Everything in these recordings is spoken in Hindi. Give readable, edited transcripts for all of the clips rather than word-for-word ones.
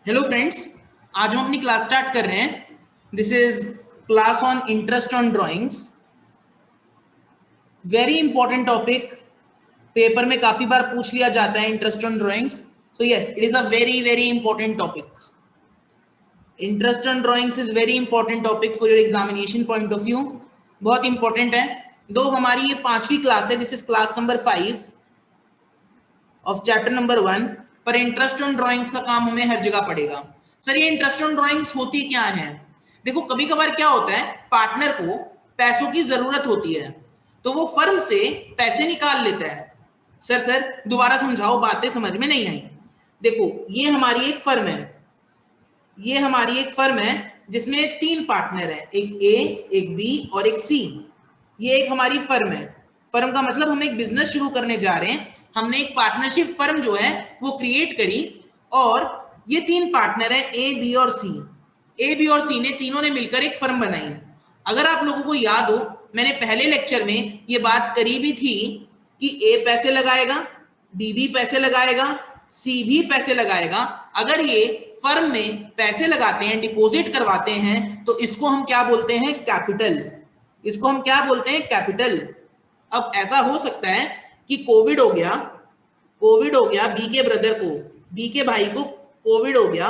हेलो फ्रेंड्स, आज हम अपनी क्लास स्टार्ट कर रहे हैं। This is class on interest on drawings. Very important topic, paper में काफी बार पूछ लिया जाता है interest on drawings. So yes, it is a very very important topic. Interest on drawings is very important topic for your examination point of view. बहुत इंपॉर्टेंट है। दो हमारी ये 5वीं क्लास है, this is class number 5 of chapter number 1। पर इंटरेस्ट ऑन ड्राइंग्स का काम हमें हर जगह पड़ेगा। सर ये इंटरेस्ट ऑन ड्राइंग्स होती क्या है? देखो, कभी कभार क्या होता है, पार्टनर को पैसों की जरूरत होती है तो वो फर्म से पैसे निकाल लेता है। सर दोबारा समझाओ, बातें समझ में नहीं आई। देखो, ये हमारी एक फर्म है, ये हमारी एक फर्म है जिसमें 3 पार्टनर हैं, एक ए, एक बी और एक सी। ये एक हमारी फर्म है। फर्म का मतलब हम एक बिजनेस शुरू करने जा रहे हैं। हमने एक पार्टनरशिप फर्म जो है वो क्रिएट करी और ये 3 पार्टनर हैं, ए, बी और सी। ए, बी और सी ने तीनों ने मिलकर एक फर्म बनाई। अगर आप लोगों को याद हो, मैंने पहले लेक्चर में ये बात करी भी थी कि ए पैसे लगाएगा, बी भी पैसे लगाएगा, सी भी पैसे लगाएगा। अगर ये फर्म में पैसे लगाते हैं, डिपॉजिट करवाते हैं, तो इसको हम क्या बोलते हैं? कैपिटल। इसको हम क्या बोलते हैं? कैपिटल। अब ऐसा हो सकता है कि कोविड हो गया, बी के ब्रदर को, बी के भाई को कोविड हो गया,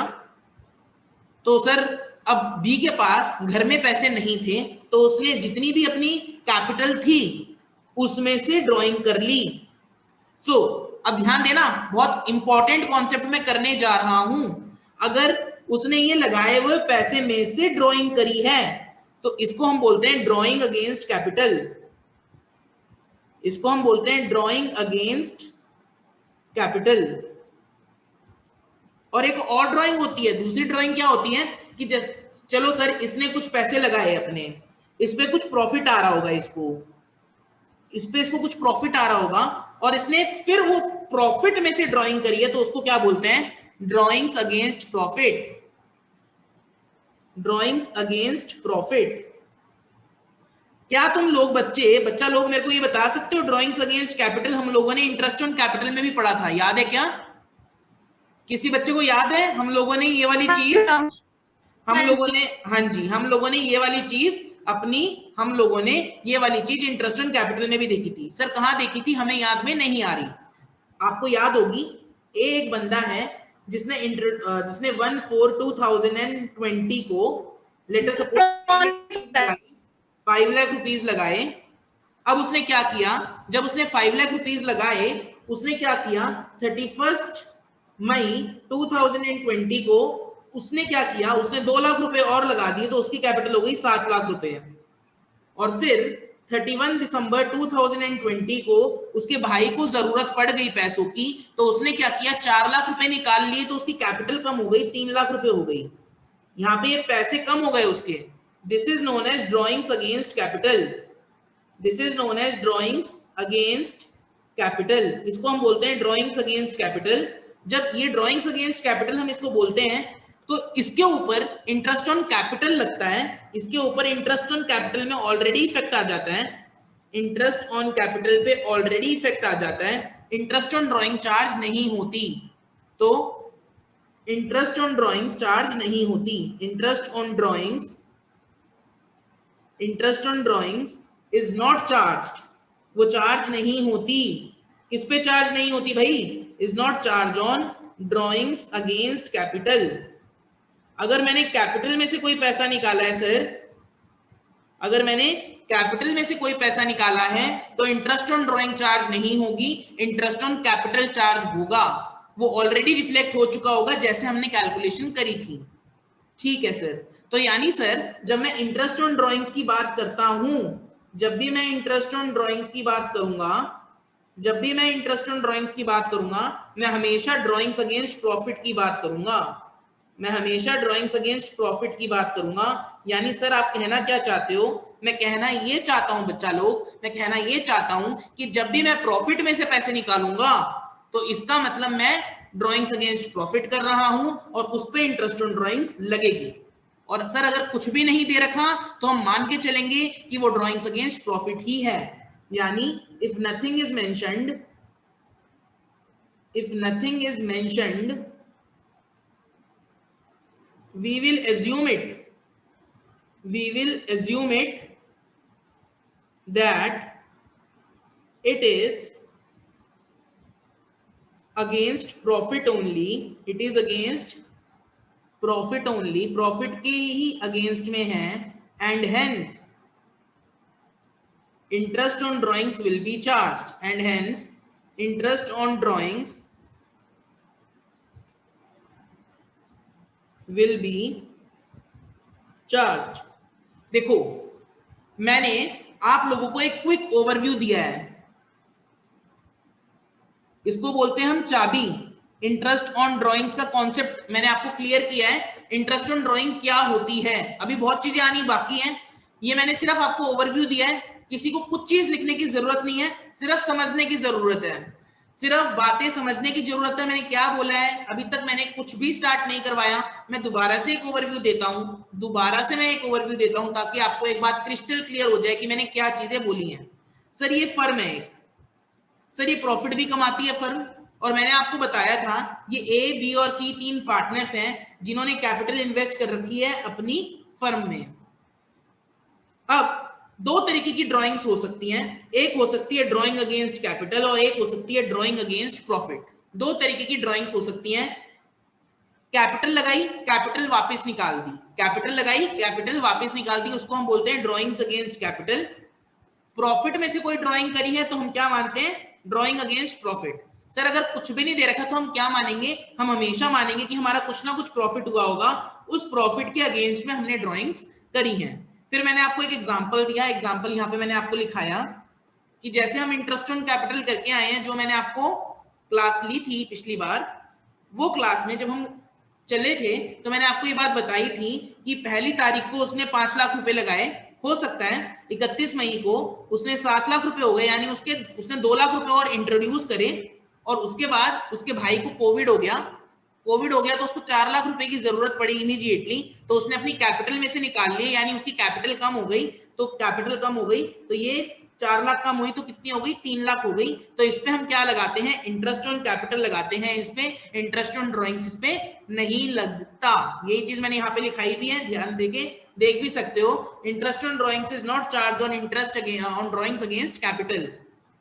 तो सर अब बी के पास घर में पैसे नहीं थे, तो उसने जितनी भी अपनी कैपिटल थी उसमें से ड्राइंग कर ली। सो अब ध्यान देना, बहुत इंपॉर्टेंट कॉन्सेप्ट में करने जा रहा हूं। अगर उसने ये लगाए हुए पैसे में से ड्राइंग करी है तो इसको हम बोलते हैं ड्राइंग अगेंस्ट कैपिटल। इसको हम बोलते हैं ड्राइंग अगेंस्ट कैपिटल। और एक और ड्राइंग होती है, दूसरी ड्राइंग क्या होती है कि चलो सर इसने कुछ पैसे लगाए अपने, इस पे कुछ प्रॉफिट आ रहा होगा, इसको कुछ प्रॉफिट आ रहा होगा और इसने फिर वो प्रॉफिट में से ड्राइंग करी है, तो उसको क्या बोलते हैं? Drawings against profit. Drawings against profit. क्या तुम लोग बच्चा लोग मेरे को ये बता सकते हो, ड्राइंग्स अगेंस्ट कैपिटल हम लोगों ने इंटरेस्ट ऑन कैपिटल में भी पढ़ा था, याद है क्या? किसी बच्चे को याद है? हम लोगों ने ये वाली चीज, हम लोगों ने, हाँ जी, हम लोगों ने ये वाली चीज हम लोगों ने ये वाली चीज इंटरेस्ट ऑन कैपिटल में भी देखी थी। सर कहाँ देखी थी? हमें याद में नहीं आ रही। आपको याद होगी, एक बंदा है जिसने 1/4/2020 को लेटर सपोज 5 लाख रुपीज लगाए। अब उसने क्या किया? जब उसने 5 लाख रुपीज लगाए, उसने क्या किया? 31 मई 2020 को उसने क्या किया? उसने 2 लाख रुपए और लगा दिए, तो उसकी कैपिटल हो गई 7 लाख रुपए। और फिर 31 दिसंबर 2020 को उसके भाई को जरूरत पड़ गई पैसों की, तो उसने क्या किया? 4 लाख रुपए निकाल लिए, तो उसकी कैपिटल कम हो गई, 3 लाख रुपए हो गई। यहाँ पे ये पैसे कम हो गए उसके। This is known as drawings against capital. This is known as drawings against capital. इसको हम बोलते हैं ड्रॉइंग्स अगेंस्ट कैपिटल। जब ये ड्रॉइंग्स अगेंस्ट कैपिटल हम इसको बोलते हैं, तो इसके ऊपर इंटरेस्ट ऑन कैपिटल लगता है। इसके ऊपर इंटरेस्ट ऑन कैपिटल में ऑलरेडी इफेक्ट आ जाता है। इंटरेस्ट ऑन कैपिटल पे ऑलरेडी इफेक्ट आ जाता है। इंटरेस्ट ऑन ड्रॉइंग चार्ज नहीं होती। तो इंटरेस्ट ऑन ड्रॉइंग चार्ज नहीं होती। Interest on drawings is not charge. वो चार्ज नहीं होती। किस पे चार्ज नहीं होती भाई? Is not charge on drawings against capital. अगर मैंने कैपिटल में से कोई पैसा निकाला है सर, अगर मैंने कैपिटल में से कोई पैसा निकाला है, तो इंटरेस्ट ऑन ड्रॉइंग चार्ज नहीं होगी, इंटरेस्ट ऑन कैपिटल चार्ज होगा। वो ऑलरेडी रिफ्लेक्ट हो चुका होगा जैसे हमने कैलकुलेशन करी थी। ठीक है सर। तो यानी सर, जब मैं इंटरेस्ट ऑन ड्रॉइंग्स की बात करता हूं, जब भी मैं इंटरेस्ट ऑन ड्रॉइंग्स की बात करूंगा, मैं हमेशा ड्रॉइंग्स अगेंस्ट प्रॉफिट की बात करूंगा। यानी सर आप कहना क्या चाहते हो? मैं कहना ये चाहता हूं बच्चा लोग, मैं कहना ये चाहता हूं कि जब भी मैं प्रॉफिट में से पैसे निकालूंगा, तो इसका मतलब मैं ड्रॉइंग्स अगेंस्ट प्रॉफिट कर रहा हूं और उस पे इंटरेस्ट ऑन ड्रॉइंग्स लगेगी। और सर अगर कुछ भी नहीं दे रखा तो हम मान के चलेंगे कि वो ड्रॉइंग्स अगेंस्ट प्रॉफिट ही है। यानी if nothing is mentioned we will assume it that it is against profit only, it is against profit only, profit के ही against में है, and hence interest on drawings will be charged, and hence interest on drawings will be charged. देखो मैंने आप लोगों को एक क्विक ओवरव्यू दिया है, इसको बोलते हैं हम चाबी। इंटरेस्ट ऑन ड्राइंग्स का कॉन्सेप्ट मैंने आपको क्लियर किया है, इंटरेस्ट ऑन ड्राइंग क्या होती है, अभी बहुत चीजें आनी बाकी हैं, ये मैंने सिर्फ आपको ओवरव्यू दिया है, किसी को कुछ चीज लिखने की जरूरत नहीं है, सिर्फ समझने की जरूरत है, सिर्फ बातें समझने की जरूरत है। मैंने क्या बोला है, अभी तक मैंने कुछ भी स्टार्ट नहीं करवाया, मैं दोबारा से एक ओवरव्यू देता हूं, ताकि आपको एक बात क्रिस्टल क्लियर हो जाए कि मैंने क्या चीजें बोली हैं। सर ये फर्म है एक, सर ये प्रॉफिट भी कमाती है फर्म, और मैंने आपको बताया था ये ए, बी और सी तीन पार्टनर्स हैं जिन्होंने कैपिटल इन्वेस्ट कर रखी है अपनी फर्म में। अब दो तरीके की ड्राइंग्स हो सकती हैं, एक हो सकती है ड्राइंग अगेंस्ट कैपिटल और एक हो सकती है ड्राइंग अगेंस्ट प्रॉफिट। दो तरीके की ड्राइंग्स हो सकती हैं, कैपिटल लगाई कैपिटल वापस निकाल दी, कैपिटल लगाई कैपिटल वापस निकाल दी, उसको हम बोलते हैं ड्राइंग्स अगेंस्ट कैपिटल। प्रॉफिट में से कोई ड्राइंग करी है तो हम क्या मानते हैं, ड्राइंग अगेंस्ट प्रॉफिट। सर अगर कुछ भी नहीं दे रखा तो हम क्या मानेंगे, हम हमेशा मानेंगे कि हमारा कुछ ना कुछ प्रॉफिट हुआ होगा, उस प्रॉफिट के अगेंस्ट में हमने ड्राइंग्स करी हैं। फिर मैंने आपको एक एग्जांपल दिया, एग्जांपल यहाँ पे मैंने आपको लिखाया कि जैसे हम इंटरेस्ट ऑन कैपिटल करके आए हैं, जो मैंने आपको क्लास ली थी पिछली बार, वो क्लास में जब हम चले थे तो मैंने आपको ये बात बताई थी कि पहली तारीख को उसने 5 लाख रुपए लगाए, हो सकता है 31 मई को उसने 7 लाख रुपए हो गए, यानी उसने 2 लाख रुपए और इंट्रोड्यूस करे, और उसके बाद उसके भाई को कोविड हो गया तो उसको 4 लाख रुपए की जरूरत पड़ी इमीडिएटली, तो उसने अपनी कैपिटल में से निकाल लिए, यानी उसकी कैपिटल कम हो गई, तो ये 4 लाख कम हुई तो कितनी हो गई, 3 लाख हो गई। तो इस पे हम क्या लगाते हैं, इंटरेस्ट ऑन कैपिटल लगाते हैं, इस पे इंटरेस्ट ऑन ड्राइंग्स इस पे नहीं लगता। यही चीज मैंने यहाँ पे लिखाई भी है, ध्यान देके देख भी सकते हो, interest on drawings is not charge on interest on drawings against capital,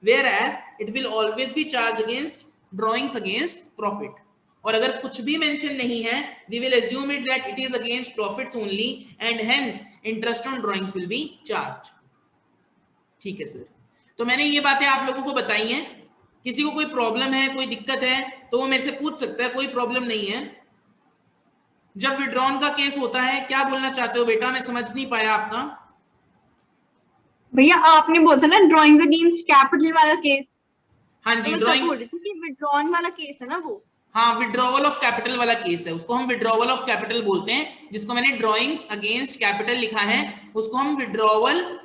whereas it will always be charged against drawings against profit। और अगर कुछ भी मेंशन नहीं है, we will assume it that it is against profits only and hence interest on drawings will be charged। ठीक है सर, तो मैंने ये बातें आप लोगों को बताई हैं, किसी को कोई प्रॉब्लम है, कोई दिक्कत है तो वो मेरे से पूछ सकता है, कोई प्रॉब्लम नहीं है। जब विड्रॉन का केस होता है, क्या बोलना चाहते हो बेटा, मैं समझ नहीं पाया आपका। भैया आपने बोला ना ड्राइंग्स अगेंस्ट कैपिटल वाला केस, हाँ जी, ड्राइंग विड्रॉन वाला केस है ना वो, हाँ विड्रॉवल ऑफ कैपिटल वाला केस है, उसको हम विड्रॉवल ऑफ कैपिटल बोलते हैं, जिसको मैंने ड्राइंग्स अगेंस्ट कैपिटल लिखा है उसको हम विड्रॉवल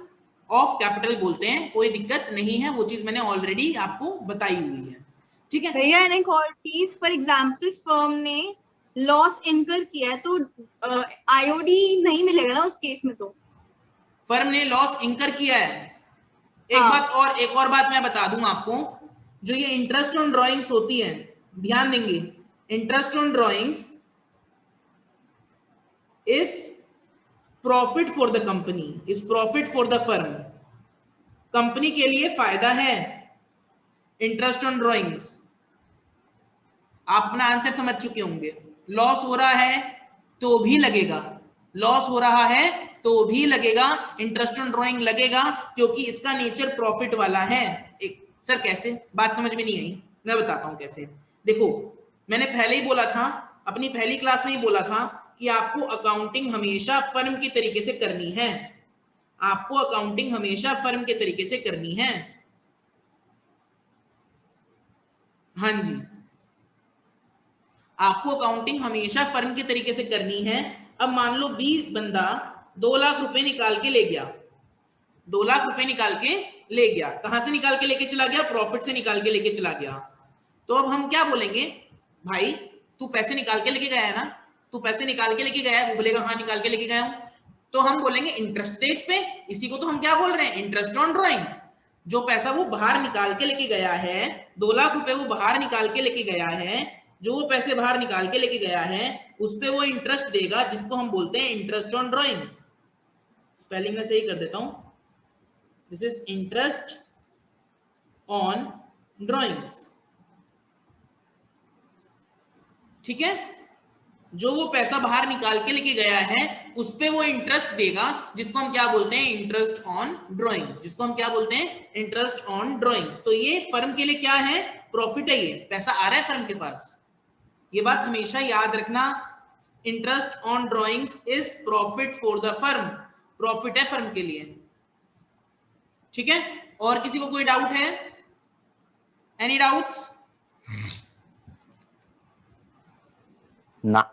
ऑफ कैपिटल बोलते हैं, कोई दिक्कत नहीं है, वो चीज मैंने ऑलरेडी आपको बताई हुई है। ठीक है भैया, एक और चीज, फॉर एग्जांपल फर्म ने लॉस इनकर किया है तो आईओडी नहीं मिलेगा ना उस केस में, तो फर्म ने लॉस इंकर किया है। एक और बात मैं बता दूं आपको, जो ये इंटरेस्ट ऑन ड्राइंग्स होती है, ध्यान देंगे, interest on drawings is profit for the company, is profit for the firm, company के लिए फायदा है इंटरेस्ट ऑन ड्राइंग्स। आप अपना आंसर समझ चुके होंगे, लॉस हो रहा है तो भी लगेगा, लॉस हो रहा है तो भी लगेगा, इंटरेस्ट ऑन ड्राइंग लगेगा, क्योंकि इसका नेचर प्रॉफिट वाला है। एक सर कैसे, बात समझ में नहीं आई, मैं बताता हूं कैसे। देखो मैंने पहले ही बोला था, अपनी पहली क्लास में ही बोला था कि आपको अकाउंटिंग हमेशा फर्म के तरीके से करनी है, आपको अकाउंटिंग हमेशा फर्म के तरीके से करनी है। हाँ जी, आपको अकाउंटिंग हमेशा फर्म के तरीके से करनी है। अब मान लो बी बंदा 2 लाख रुपए निकाल के ले गया, 2 लाख रुपए निकाल के ले गया, कहां से निकाल के लेके चला गया, प्रॉफिट से निकाल के लेके चला गया। तो अब हम क्या बोलेंगे, भाई तू पैसे निकाल के लेके गया है ना, तू पैसे निकाल के लेके गया है, वो बोलेगा हाँ निकाल के लेके गया हूं, तो हम बोलेंगे इंटरेस्ट दे इस पे, इसी को तो हम क्या बोल रहे हैं, इंटरेस्ट ऑन ड्राइंग्स। जो पैसा वो बाहर निकाल के लेके गया है, 2 लाख रुपए वो बाहर निकाल के लेके गया है, जो वो पैसे बाहर निकाल के लेके गया है उस पे वो इंटरेस्ट देगा, जिसको हम बोलते हैं इंटरेस्ट ऑन ड्रॉइंग्स। स्पेलिंग में सही कर देता हूं, this is interest on drawings. ठीक है, जो वो पैसा बाहर निकाल के लेके गया है उस पे वो इंटरेस्ट देगा, जिसको हम क्या बोलते हैं इंटरेस्ट ऑन ड्रॉइंग्स, जिसको हम क्या बोलते हैं इंटरेस्ट ऑन ड्रॉइंग्स। तो ये फर्म के लिए क्या है, प्रॉफिट है, ये पैसा आ रहा है फर्म के पास, ये बात हमेशा याद रखना। Interest on drawings is profit for the firm, profit है फर्म के लिए। ठीक है, और किसी को कोई डाउट है, एनी डाउट्स? ना,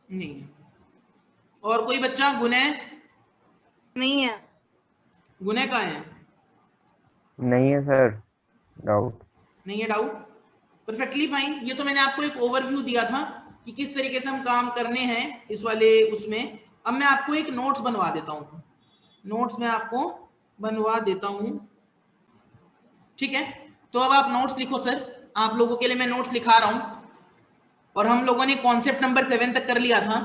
नहीं। और कोई बच्चा गुने? नहीं है। गुने कहाँ है? नहीं है सर, डाउट नहीं है डाउट, परफेक्टली फाइन। ये तो मैंने आपको एक ओवरव्यू दिया था कि किस तरीके से हम काम करने हैं इस वाले उसमें। अब मैं आपको एक नोट्स बनवा देता हूँ, नोट्स मैं आपको बनवा देता हूँ। ठीक है, तो अब आप नोट्स लिखो सर, आप लोगों के लिए मैं नोट्स लिखा रहा हूँ। और हम लोगों ने कॉन्सेप्ट नंबर 7 तक कर लिया था।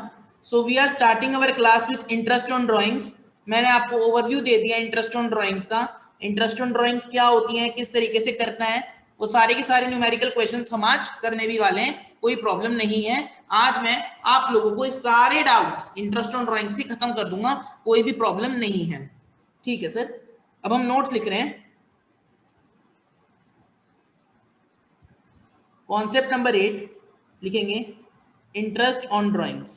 So we are starting our class with interest on drawings. मैंने आपको ओवरव्यू दे दिया इंटरेस्ट ऑन ड्राइंग्स का। इंटरेस्ट ऑन ड्राइंग्स क्या होती है, किस तरीके से करना है, वो सारे के सारे न्यूमेरिकल क्वेश्चंस हम आज करने भी वाले हैं, कोई प्रॉब्लम नहीं है। आज मैं आप लोगों को सारे डाउट्स इंटरेस्ट ऑन ड्राइंग्स से खत्म कर दूंगा, कोई भी प्रॉब्लम नहीं है। ठीक है सर, अब हम नोट्स लिख रहे हैं। कॉन्सेप्ट नंबर 8 लिखेंगे, इंटरेस्ट ऑन ड्राइंग्स।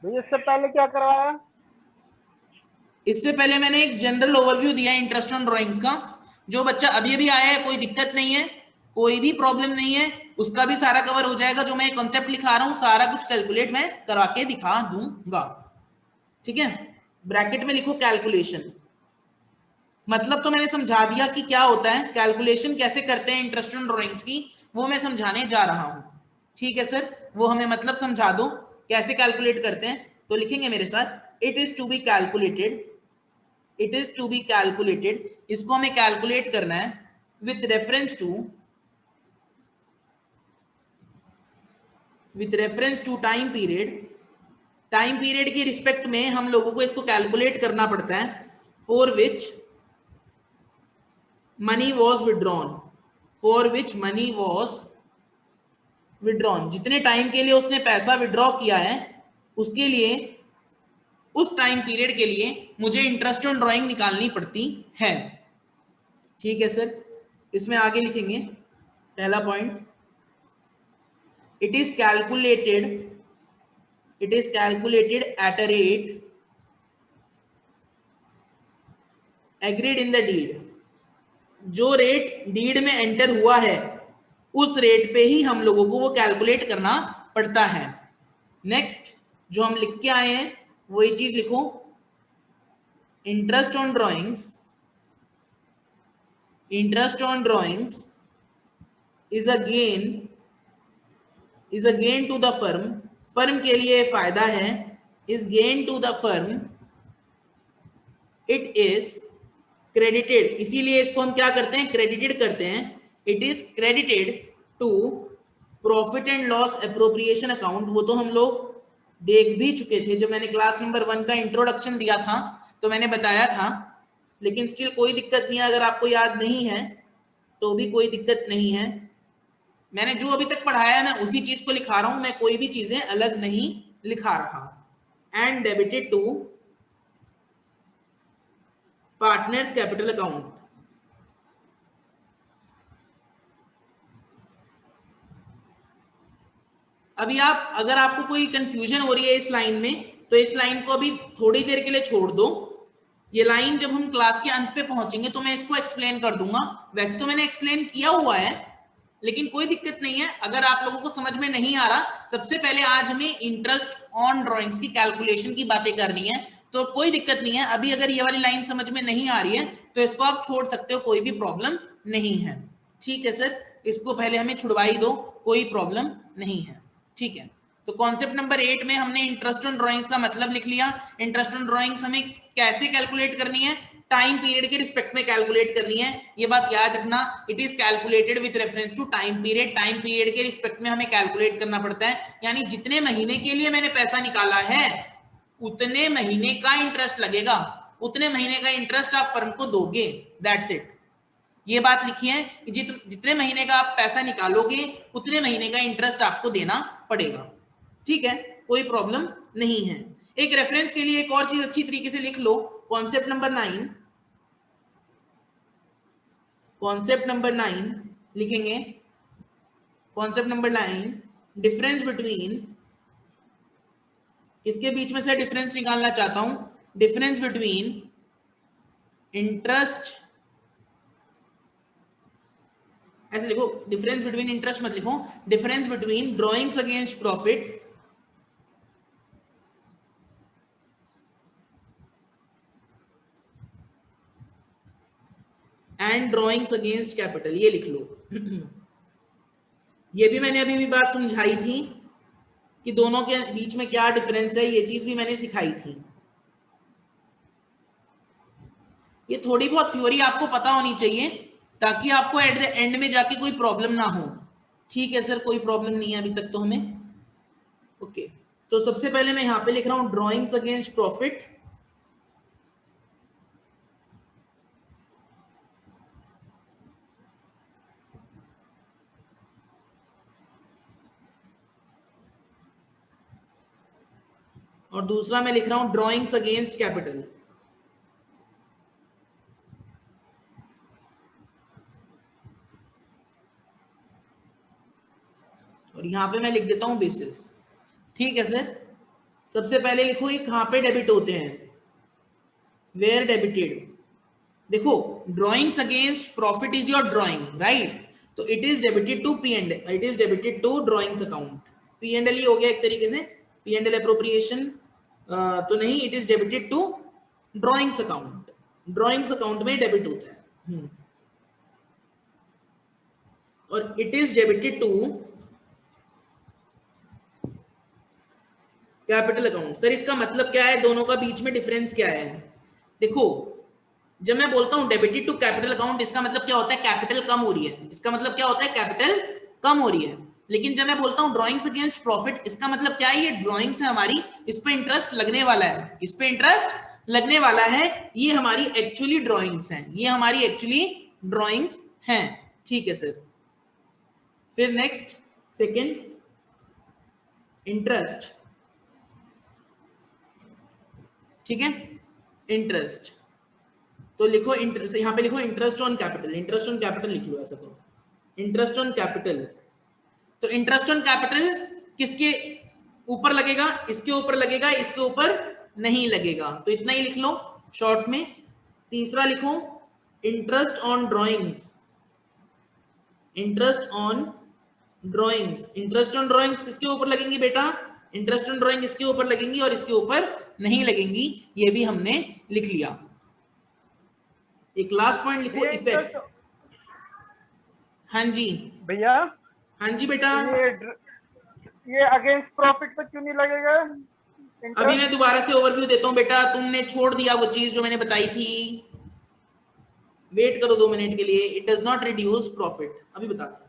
इससे पहले क्या करवाया? इससे पहले मैंने एक जनरल ओवरव्यू दिया इंटरेस्ट ऑन ड्राइंग्स का। जो बच्चा अभी अभी आया है, कोई दिक्कत नहीं है, कोई भी प्रॉब्लम नहीं है, उसका भी सारा कवर हो जाएगा। जो मैं कॉन्सेप्ट लिखा रहा हूं सारा कुछ कैलकुलेट मैं करा के दिखा दूंगा। ठीक है, ब्रैकेट में लिखो कैलकुलेशन। मतलब तो मैंने समझा दिया कि क्या होता है, कैलकुलेशन कैसे करते हैं इंटरेस्ट ऑन ड्राइंग्स की, वो मैं समझाने जा रहा हूं। ठीक है सर, वो हमें मतलब समझा दो कैसे कैलकुलेट करते हैं। तो लिखेंगे मेरे साथ, it is to be calculated, it is to be calculated, इसको हमें कैलकुलेट करना है with reference to time period. Time period की रिस्पेक्ट में हम लोगों को इसको कैलकुलेट करना पड़ता है। For which money was withdrawn, for which money was withdrawn, जितने टाइम के लिए उसने पैसा विड्रॉ किया है उसके लिए, उस टाइम पीरियड के लिए मुझे इंटरेस्ट ऑन ड्राइंग निकालनी पड़ती है। ठीक है सर, इसमें आगे लिखेंगे पहला point, it is calculated at a rate agreed in the deed. जो रेट डीड में एंटर हुआ है उस रेट पे ही हम लोगों को वो कैलकुलेट करना पड़ता है। नेक्स्ट जो हम लिख के आए हैं वही चीज लिखो, interest on drawings is a gain to the firm, firm के लिए फायदा है, is gain to the firm, it is credited, इसीलिए इसको हम क्या करते हैं, क्रेडिटेड करते हैं। It is credited to profit and loss appropriation account. वो तो हम लोग देख भी चुके थे जब मैंने क्लास नंबर 1 का इंट्रोडक्शन दिया था, तो मैंने बताया था। लेकिन स्टिल कोई दिक्कत नहीं है, अगर आपको याद नहीं है तो भी कोई दिक्कत नहीं है। मैंने जो अभी तक पढ़ाया है मैं उसी चीज को लिखा रहा हूं, मैं कोई भी चीजें अलग नहीं लिखा रहा। And debited to partners capital account. अभी अगर आपको कोई कंफ्यूजन हो रही है इस लाइन में, तो इस लाइन को अभी थोड़ी देर के लिए छोड़ दो। ये लाइन जब हम क्लास के अंत पे पहुंचेंगे तो मैं इसको एक्सप्लेन कर दूंगा। वैसे तो मैंने एक्सप्लेन किया हुआ है, लेकिन कोई दिक्कत नहीं है। अगर आप लोगों को समझ में नहीं आ रहा, सबसे पहले आज हमें इंटरेस्ट ऑन ड्राइंग्स की कैलकुलेशन की बातें करनी है, तो कोई दिक्कत नहीं है। अभी अगर ये वाली लाइन समझ में नहीं आ रही है तो इसको आप छोड़ सकते हो, कोई भी प्रॉब्लम नहीं है। ठीक है सर, इसको पहले हमें छुड़वाई दो, कोई प्रॉब्लम नहीं है। ठीक है, तो कॉन्सेप्ट नंबर 8 में हमने इंटरेस्ट ऑन ड्राइंग्स का मतलब लिख लिया। इंटरेस्ट ऑन ड्राइंग्स हमें कैसे कैलकुलेट करनी है, टाइम पीरियड के रिस्पेक्ट में कैलकुलेट करनी है, ये बात याद रखना। It is calculated with reference to time period, time period के रिस्पेक्ट में हमें कैलकुलेट करना पड़ता है, यानी जितने महीने के लिए मैंने पैसा निकाला है उतने महीने का इंटरेस्ट लगेगा, उतने महीने का इंटरेस्ट आप फर्म को दोगे, दैट्स इट। ये बात लिखी है कि जितने महीने का आप पैसा निकालोगे उतने महीने का इंटरेस्ट आपको देना पड़ेगा, ठीक है, कोई प्रॉब्लम नहीं है। एक रेफरेंस के लिए एक और चीज अच्छी तरीके से लिख लो, कॉन्सेप्ट नंबर 9, कॉन्सेप्ट नंबर 9 लिखेंगे, कॉन्सेप्ट नंबर 9, डिफरेंस बिटवीन, किसके बीच में से डिफरेंस निकालना चाहता हूं, डिफरेंस बिटवीन इंटरेस्ट, ऐसे लिखो, डिफरेंस बिटवीन इंटरेस्ट मत लिखो, difference between drawings against profit and drawings against capital, ये लिख लो। ये भी मैंने अभी भी बात समझाई थी कि दोनों के बीच में क्या डिफरेंस है, ये चीज भी मैंने सिखाई थी। ये थोड़ी बहुत थ्योरी आपको पता होनी चाहिए ताकि आपको एट द एंड में जाके कोई प्रॉब्लम ना हो, ठीक है सर, कोई प्रॉब्लम नहीं है अभी तक तो हमें, ओके। तो सबसे पहले मैं यहां पे लिख रहा हूं ड्रॉइंग्स अगेंस्ट प्रॉफिट, और दूसरा मैं लिख रहा हूं ड्रॉइंग्स अगेंस्ट कैपिटल। और यहां पे मैं लिख देता हूं बेसिस, ठीक है सर। सबसे पहले लिखो ये कहां पे डेबिट होते हैं, वेयर डेबिटेड, देखो drawings against profit is your drawing, right, तो it is debited to P and, it is debited to drawings account, P and L ही हो गया एक तरीके से, पी एंड एल अप्रोप्रिएशन तो नहीं, it is debited to drawings account, drawings account में डेबिट होता है, और it is debited to capital account. Sir इसका मतलब क्या है, दोनों का बीच में डिफरेंस क्या है, देखो जब मैं बोलता हूं डेबिटेड टू कैपिटल अकाउंट, इसका मतलब क्या होता है, कैपिटल कम हो रही है, इसका मतलब क्या होता है, कैपिटल कम हो रही है। लेकिन जब मैं बोलता हूं ड्रॉइंग्स अगेंस्ट प्रॉफिट, इसका मतलब क्या है, ये ड्रॉइंग्स है हमारी, इस पे इंटरेस्ट लगने वाला है, इस पे इंटरेस्ट लगने वाला है, ये हमारी एक्चुअली ड्रॉइंग्स हैं, ये हमारी एक्चुअली ड्रॉइंग्स हैं, ठीक है सर। फिर नेक्स्ट सेकेंड, इंटरेस्ट, ठीक है, इंटरेस्ट, तो लिखो इंटरेस्ट, यहां पे लिखो interest on capital, interest on capital लिख लो ऐसा, तो इंटरेस्ट ऑन कैपिटल, तो इंटरेस्ट ऑन कैपिटल किसके ऊपर लगेगा, इसके ऊपर लगेगा, इसके ऊपर नहीं लगेगा, तो इतना ही लिख लो शॉर्ट में। तीसरा लिखो interest on drawings, interest on drawings, interest on drawings किसके ऊपर लगेंगी बेटा, इंटरेस्ट ऑन ड्रॉइंग इसके ऊपर लगेंगी और इसके ऊपर नहीं लगेंगी, ये भी हमने लिख लिया। एक लास्ट पॉइंट लिखो, इफेक्ट, हाँ जी भैया, हाँ जी बेटा, ये अगेंस्ट प्रॉफिट पे क्यों नहीं लगेगा interest? अभी मैं दोबारा से ओवरव्यू देता हूं बेटा, तुमने छोड़ दिया वो चीज जो मैंने बताई थी, वेट करो 2 मिनट के लिए। It does not reduce profit, अभी बताता हूं,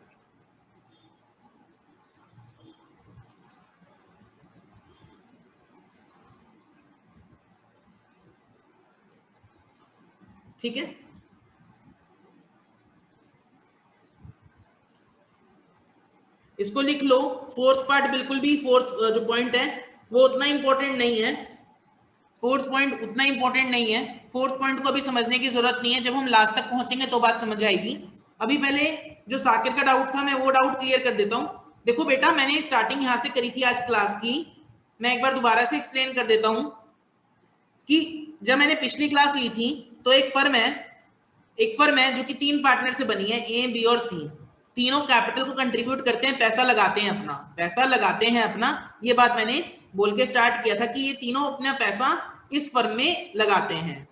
ठीक है। इसको लिख लो, फोर्थ पार्ट बिल्कुल भी, फोर्थ जो पॉइंट है वो उतना इंपॉर्टेंट नहीं है, फोर्थ पॉइंट उतना इंपॉर्टेंट नहीं है, फोर्थ पॉइंट को अभी समझने की जरूरत नहीं है, जब हम लास्ट तक पहुंचेंगे तो बात समझ आएगी। अभी पहले जो साकिर का डाउट था मैं वो डाउट क्लियर कर देता हूं। देखो बेटा मैंने स्टार्टिंग यहां से करी थी आज क्लास की, मैं एक बार दोबारा से एक्सप्लेन कर देता हूं कि जब मैंने पिछली क्लास ली थी तो एक फर्म है जो कि 3 पार्टनर से बनी है, ए बी और सी, तीनों कैपिटल को कंट्रीब्यूट करते हैं, पैसा लगाते हैं अपना, ये बात मैंने बोल के स्टार्ट किया था कि ये तीनों अपना पैसा इस फर्म में लगाते हैं,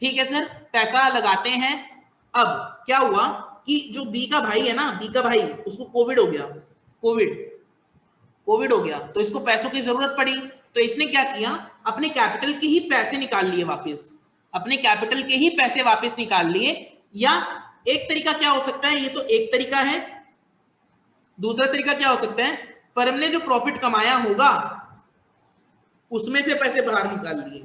ठीक है सर, पैसा लगाते हैं। अब क्या हुआ कि जो बी का भाई है ना, बी का भाई, उसको कोविड हो गया, कोविड हो गया, तो इसको पैसों की जरूरत पड़ी, तो इसने क्या किया, अपने कैपिटल के ही पैसे निकाल लिए वापस, अपने कैपिटल के ही पैसे वापस निकाल लिए। या एक तरीका क्या हो सकता है, ये तो एक तरीका है, दूसरा तरीका क्या हो सकता है, फर्म ने जो प्रॉफिट कमाया होगा उसमें से पैसे बाहर निकाल लिए।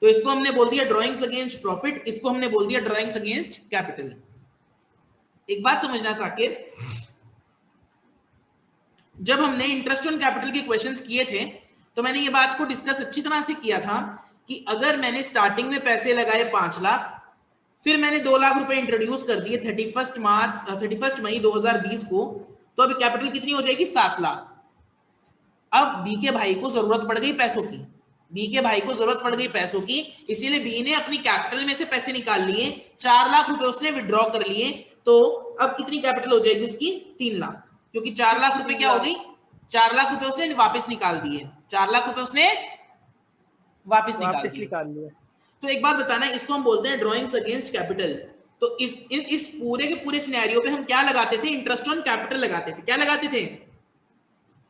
तो इसको हमने बोल दिया ड्रॉइंग्स अगेंस्ट प्रॉफिट, इसको हमने बोल दिया ड्रॉइंग्स अगेंस्ट कैपिटल। एक बात समझना साकिर, जब हमने इंटरेस्ट ऑन कैपिटल के क्वेश्चंस किए थे तो मैंने ये बात को डिस्कस अच्छी तरह से किया था कि अगर मैंने स्टार्टिंग में पैसे लगाए 5 लाख, फिर मैंने 2 लाख रुपए इंट्रोड्यूस कर दिए 31 मई 2020 को, तो अभी कैपिटल कितनी हो जाएगी, 7 लाख। अब बी के भाई को जरूरत पड़ गई पैसों की, बी के भाई को जरूरत पड़ गई पैसों की, इसीलिए बी ने अपनी कैपिटल में से पैसे निकाल लिए, 4 लाख रुपए उसने विड्रॉ कर लिए। तो अब कितनी कैपिटल हो जाएगी उसकी, 3 लाख, क्योंकि 4 लाख रुपए क्या हो गई, 4 लाख रुपए उसने वापस निकाल दिए, 4 लाख रुपए उसने वापस निकाल दिए। तो एक बात बताना, इसको हम बोलते हैं ड्रॉइंग्स अगेंस्ट कैपिटल। तो इस पूरे के पूरे सिनेरियो पे हम क्या लगाते थे, इंटरेस्ट ऑन कैपिटल लगाते थे। क्या लगाते थे,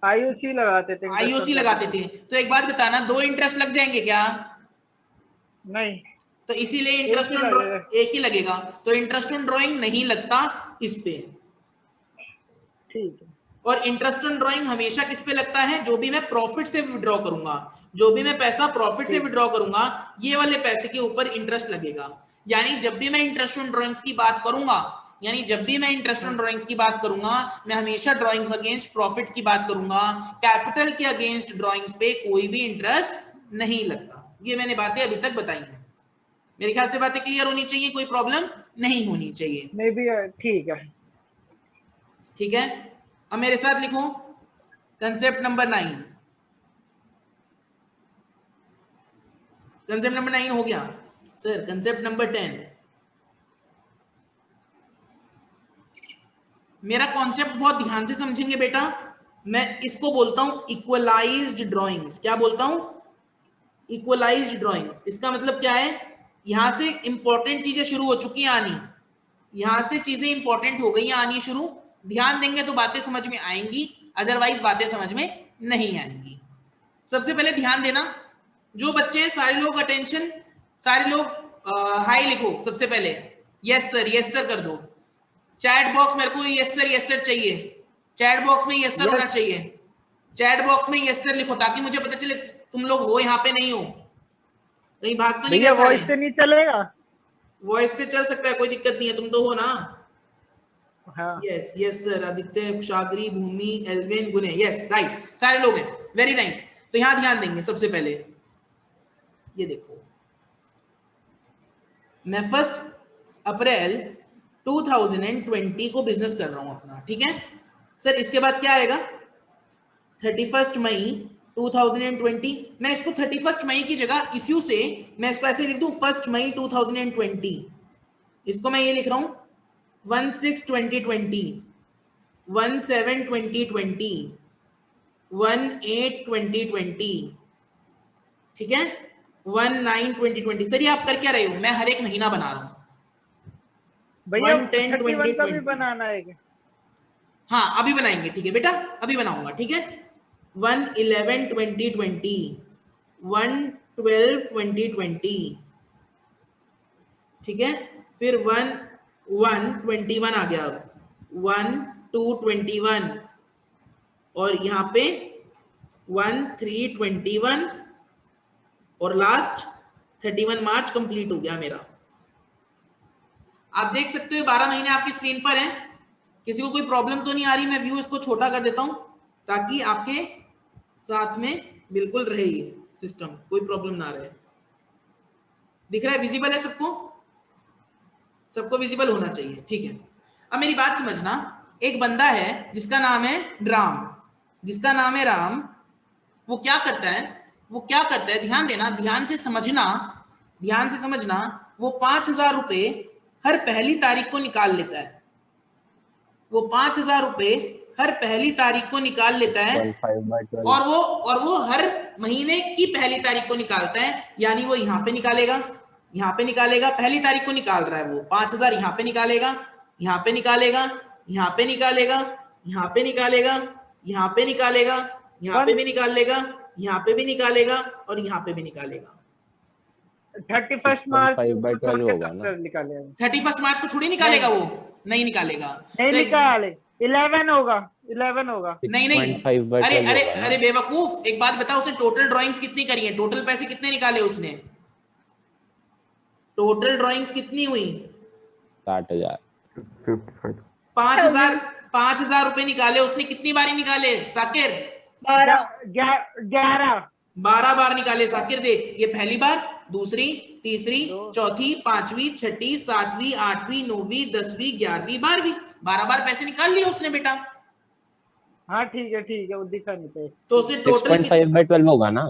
आईओसी लगाते थे, आईओसी लगाते थे। तो एक बात बताना, 2 इंटरेस्ट लग जाएंगे क्या, नहीं, तो इसीलिए इंटरेस्ट ऑन एक ही लगेगा। तो इंटरेस्ट ऑन ड्रॉइंग नहीं लगता इस पे, ठीक है। और इंटरेस्ट ऑन ड्रॉइंग हमेशा किस पे लगता है, जो भी मैं प्रॉफिट से विड्रॉ करूंगा, जो भी मैं पैसा प्रॉफिट से विड्रॉ करूंगा, ये वाले पैसे के ऊपर इंटरेस्ट लगेगा। यानी जब भी मैं इंटरेस्ट ऑन ड्रॉइंग्स की बात करूंगा, यानी जब भी मैं इंटरेस्ट ऑन ड्रॉइंग्स की बात करूंगा, मैं हमेशा ड्रॉइंग्स अगेंस्ट प्रॉफिट की बात करूंगा, कैपिटल के अगेंस्ट ड्रॉइंग्स पे कोई भी इंटरेस्ट नहीं लगता। ये मैंने बातें अभी तक बताई हैं, मेरे ख्याल से बातें क्लियर होनी चाहिए, कोई प्रॉब्लम नहीं होनी चाहिए। नहीं भी ठीक है, ठीक है। अब मेरे साथ लिखो कंसेप्ट नंबर 9। कंसेप्ट नंबर 9 हो गया सर, कंसेप्ट नंबर 10। मेरा कॉन्सेप्ट बहुत ध्यान से समझेंगे बेटा, मैं इसको बोलता हूं इक्वलाइज्ड ड्राइंग्स। क्या बोलता हूं, इक्वलाइज्ड ड्राइंग्स। इसका मतलब क्या है, यहां से इंपॉर्टेंट चीजें शुरू हो चुकी हैं आनी, यहां से चीजें इंपॉर्टेंट हो गई हैं आनी शुरू। ध्यान देंगे तो बातें समझ में आएंगी, अदरवाइज बातें समझ में नहीं आएंगी। सबसे पहले ध्यान देना, जो बच्चे सारे लोग अटेंशन, सारे लोग हाई लिखो। सबसे पहले यस सर कर दो। चैट बॉक्स मेरे को यस सर चाहिए, चैट बॉक्स में यस सर होना चाहिए, चैट बॉक्स में यस सर लिखो ताकि मुझे पता चले तुम लोग हो यहाँ पे, नहीं हो कहीं भाग तो नहीं गए सारे। वॉइस से नहीं चलेगा, वॉइस से चल सकता है, कोई दिक्कत नहीं है, तुम तो हो ना। हाँ। यस सर, आदित्य, कुशाग्री, भूमि, एल्विन, गुने, यस राइट, सारे लोग हैं, वेरी नाइस। तो यहाँ ध्यान देंगे। सबसे पहले ये देखो, मैं 1 अप्रैल 2020 को बिजनेस कर रहा हूं अपना, ठीक है सर। इसके बाद क्या आएगा, 31 मई 2020। मैं इसको 31 मई की जगह इफ्यू से मैं इसको ऐसे लिख दूं 1 मई 2020। इसको मैं ये लिख रहा हूं 1/6/2020, 1/7/2020, 1/8/2020, ठीक है, 1/9/2020। सर ये आप कर क्या रहे हो, मैं हर एक महीना बना रहा हूं। भैया 1/10/2020 का भी बनाना है क्या? हाँ अभी बनाएंगे, ठीक है बेटा, अभी बनाऊंगा, ठीक है। 1/11/2020, 1/12/2020, ठीक है। फिर 1/1/21 आ गया, 1/2/21, और यहाँ पे 1/3/21, और लास्ट 31 मार्च कंप्लीट हो गया मेरा। आप देख सकते हो 12 महीने आपकी स्क्रीन पर हैं। किसी को कोई प्रॉब्लम तो नहीं आ रही? मैं व्यू इसको छोटा कर देता हूं ताकि आपके साथ में बिल्कुल रहे ये सिस्टम, कोई प्रॉब्लम ना रहे। दिख रहा है, विजिबल है सबको? सबको विजिबल होना चाहिए, ठीक है। अब मेरी बात समझना, एक बंदा है जिसका नाम है राम, जिसका नाम है राम। वो क्या करता है, वो क्या करता है, ध्यान देना, ध्यान से समझना, ध्यान से समझना। वो 5000 रुपए हर पहली तारीख को निकाल लेता है। वो 5000 रुपए हर पहली तारीख को निकाल लेता है, 1/5/12। और वो हर महीने की पहली तारीख को निकालता है। यानी वो यहाँ पे निकालेगा, यहाँ पे निकालेगा, पहली तारीख को निकाल रहा है वो 5000, यहाँ पे निकालेगा, यहाँ पे निकालेगा, यहाँ पे निकालेगा, यहाँ पे निकालेगा, यहाँ पे निकालेगा, यहाँ पे भी निकाल लेगा, यहाँ पे भी निकालेगा, और यहाँ पे भी निकालेगा। 31 मार्च 6.5/12 होगा ना? निकाले 31 मार्च को थोड़ी निकालेगा वो, नहीं निकालेगा। नहीं तो निकाले 11 होगा 11 होगा। नहीं नहीं, 6.5/12 अरे अरे होगा ना? अरे बेवकूफ, एक बात बताओ, उसने टोटल ड्राइंग्स कितनी करी है, टोटल पैसे कितने निकाले उसने, टोटल ड्राइंग्स कितनी हुई? 60,000। 55। 5,000, 5,000 रुपए निकाले उसने, कितनी बारी निकाले साकिर? 12। 11 12 बार निकाले साकिर। देख, ये पहली बार, दूसरी, तीसरी, चौथी, पांचवी, छठी, सातवीं, आठवीं, 9वीं, 10वीं, 11वीं, 12वीं, 12 बार पैसे निकाल लिए उसने बेटा। हाँ ठीक है वो दिखा नहीं पे। तो उसने टोटल 6.5/12 होगा ना?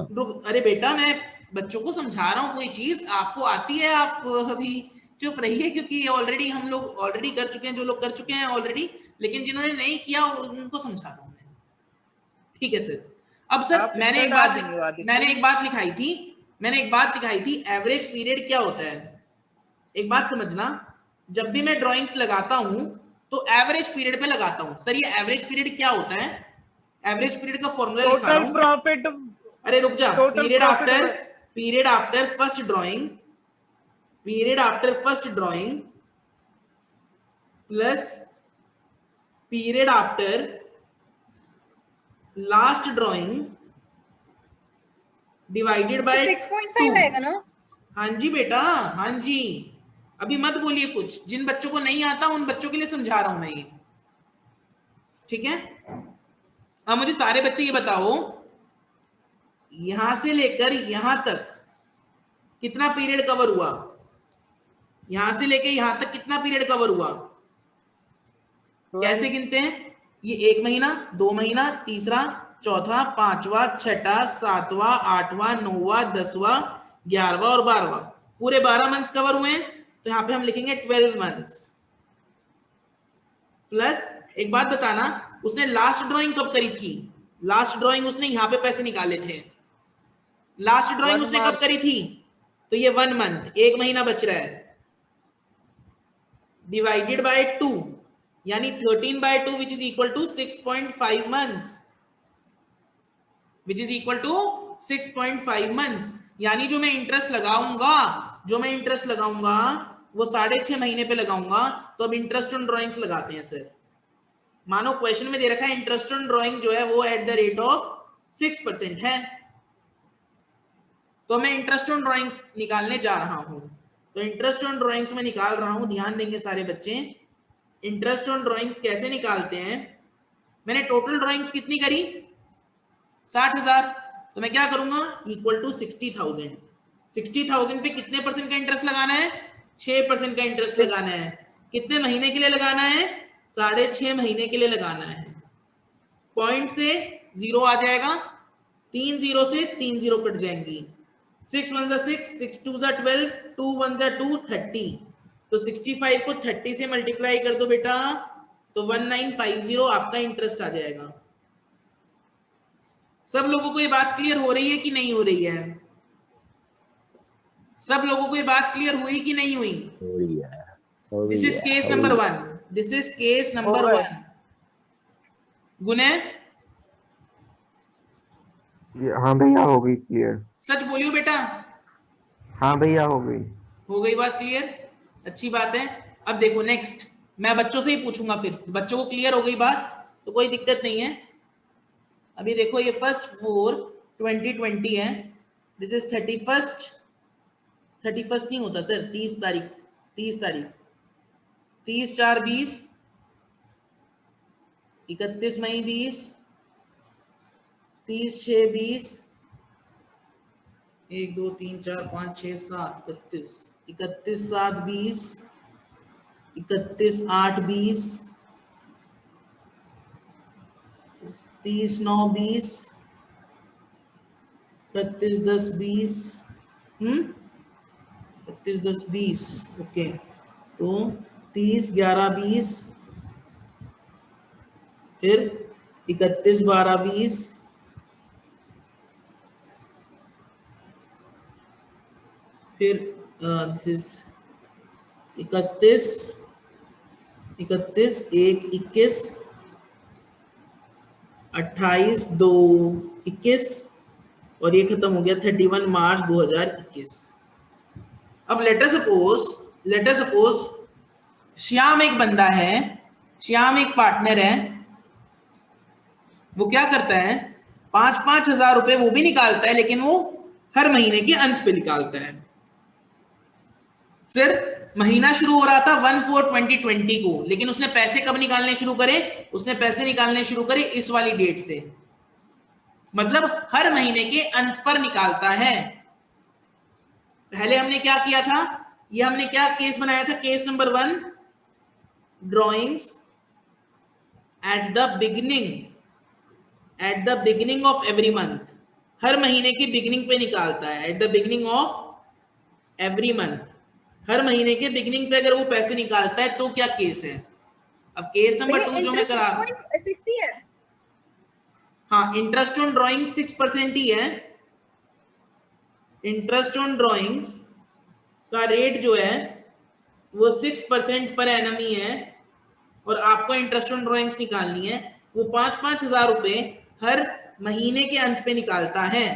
अरे बेटा, मैं बच्चों को समझा रहा हूँ, कोई चीज आपको आती है, आप अभी चुप रहिए, क्योंकि ऑलरेडी हम लोग ऑलरेडी कर चुके हैं, जो लोग कर चुके हैं ऑलरेडी, लेकिन जिन्होंने नहीं किया उनको समझा रहा हूँ मैं। ठीक है सर। अब सर आप मैंने इतना डाल देंगे आदित्य। मैंने एक बात लिखाई थी, एवरेज पीरियड क्या होता है। एक बात समझना, जब भी मैं ड्राइंग्स लगाता हूं तो एवरेज पीरियड पे लगाता हूं। सर ये एवरेज पीरियड क्या होता है? एवरेज पीरियड का फॉर्मूला लिखा रहा टोटल हूं। प्रॉफिट। अरे रुक जा, total period after first drawing, period after first drawing plus period after last drawing divided by 6.5 आएगा ना? हाँ जी बेटा, हाँ जी। अभी मत बोलिए कुछ, जिन बच्चों को नहीं आता उन बच्चों के लिए समझा रहा हूं मैं ये, ठीक है। अब मुझे सारे बच्चे ये बताओ, यहां से लेकर यहां तक कितना पीरियड कवर हुआ? यहां से लेकर यहां तक कितना पीरियड कवर हुआ? कैसे गिनते हैं? ये 1 महीना, 2 महीना, तीसरा, चौथा, पांचवा, छठा, सातवां, आठवां, 9वां, 10वां, 11वां और 12वां, पूरे 12 मंथ्स कवर हुए हैं। तो यहाँ पे हम लिखेंगे 12 मंथ्स प्लस, एक बात बताना, उसने लास्ट ड्राइंग कब करी थी? लास्ट ड्राइंग उसने यहाँ पे पैसे निकाले थे, लास्ट ड्राइंग उसने कब करी थी? तो ये 1 मंथ, 1 महीना बच रहा है, डिवाइडेड बाय 2, यानी 13/2 which is equal to 6.5 months, which is equal to 6.5 months. यानी जो मैं इंटरेस्ट लगाऊंगा वो 6.5 महीने पे लगाऊंगा। तो अब इंटरेस्ट ऑन ड्राइंग्स लगाते हैं सर। मानो क्वेश्चन में दे रखा है इंटरेस्ट ऑन ड्राइंग जो है वो एट द रेट ऑफ 6% है, तो मैं इंटरेस्ट ऑन ड्राइंग्स निकालने जा रहा हूं। तो इंटरेस्ट ऑन ड्राइंग्स में निकाल रहा हूं, ध्यान देंगे सारे बच्चे। इंटरेस्ट ऑन ड्राइंग्स कैसे निकालते हैं? मैंने टोटल ड्राइंग्स कितनी करी? 60,000। तो मैं क्या करूंगा? Equal to 60,000। 60,000 पे कितने परसेंट का इंटरेस्ट लगाना है? 6% का इंटरेस्ट लगाना है। कितने महीने के लिए लगाना है? 6.5 महीने के लिए लगाना है। पॉइंट से 0 आ जाएगा, 3 0 से 3 0 कट जाएंगी, 6 1 6, 6 2 12, 2 1 2, 30। तो 65 को 30 से मल्टीप्लाई कर दो बेटा, तो 1950 आपका इंटरेस्ट आ जाएगा। सब लोगों को ये बात क्लियर हो रही है कि नहीं हो रही है? सब लोगों को ये बात क्लियर हुई कि नहीं हुई? This is case number 1, this is case number 1। गुने, हाँ भैया हो गई क्लियर। सच बोलियो बेटा। हाँ भैया हो गई बात क्लियर, अच्छी बात है। अब देखो नेक्स्ट, मैं बच्चों से ही पूछूंगा, फिर बच्चों को क्लियर हो गई बात तो कोई दिक्कत नहीं है। अभी देखो ये 1st 4 2020 है, दिस इज 31st नहीं होता सर, 30 तारीख 30 4 20, 31 मई 20, 30 6 20, 1 2 3 4 5 6 7 31, 31 7 20, 31 8 20, 30 9 20, 31 10 20, 31 10 20, ओके। तो 30 11 20, फिर 31 12 20, फिर दिस इज 31 1 21, 28 2 21, और ये खत्म हो गया 31 मार्च 2021। अब लेटर सपोज श्याम एक बंदा है, श्याम एक पार्टनर है, वो क्या करता है 5-5 हजार रुपए वो भी निकालता है, लेकिन वो हर महीने के अंत पे निकालता है। सर महीना शुरू हो रहा था 1/4/2020 को, लेकिन उसने पैसे कब निकालने शुरू करे? उसने पैसे निकालने शुरू करे इस वाली डेट से, मतलब हर महीने के अंत पर निकालता है। पहले हमने क्या किया था, ये हमने क्या केस बनाया था, case number 1, drawings at the beginning of every month, हर महीने की बिगिनिंग पे निकालता है, at the beginning of every month, हर महीने के बिगिनिंग पे अगर वो पैसे निकालता है तो क्या केस है। अब केस नंबर 2 जो मैं करा, 60 है। हाँ इंटरेस्ट ऑन ड्रॉइंग 6% ही है, इंटरेस्ट ऑन ड्रॉइंग्स का रेट जो है वो 6% पर एनम ही है, और आपको इंटरेस्ट ऑन ड्रॉइंग्स निकालनी है। वो 5-5 हजार रुपए हर महीने के अंत पे निकालता है,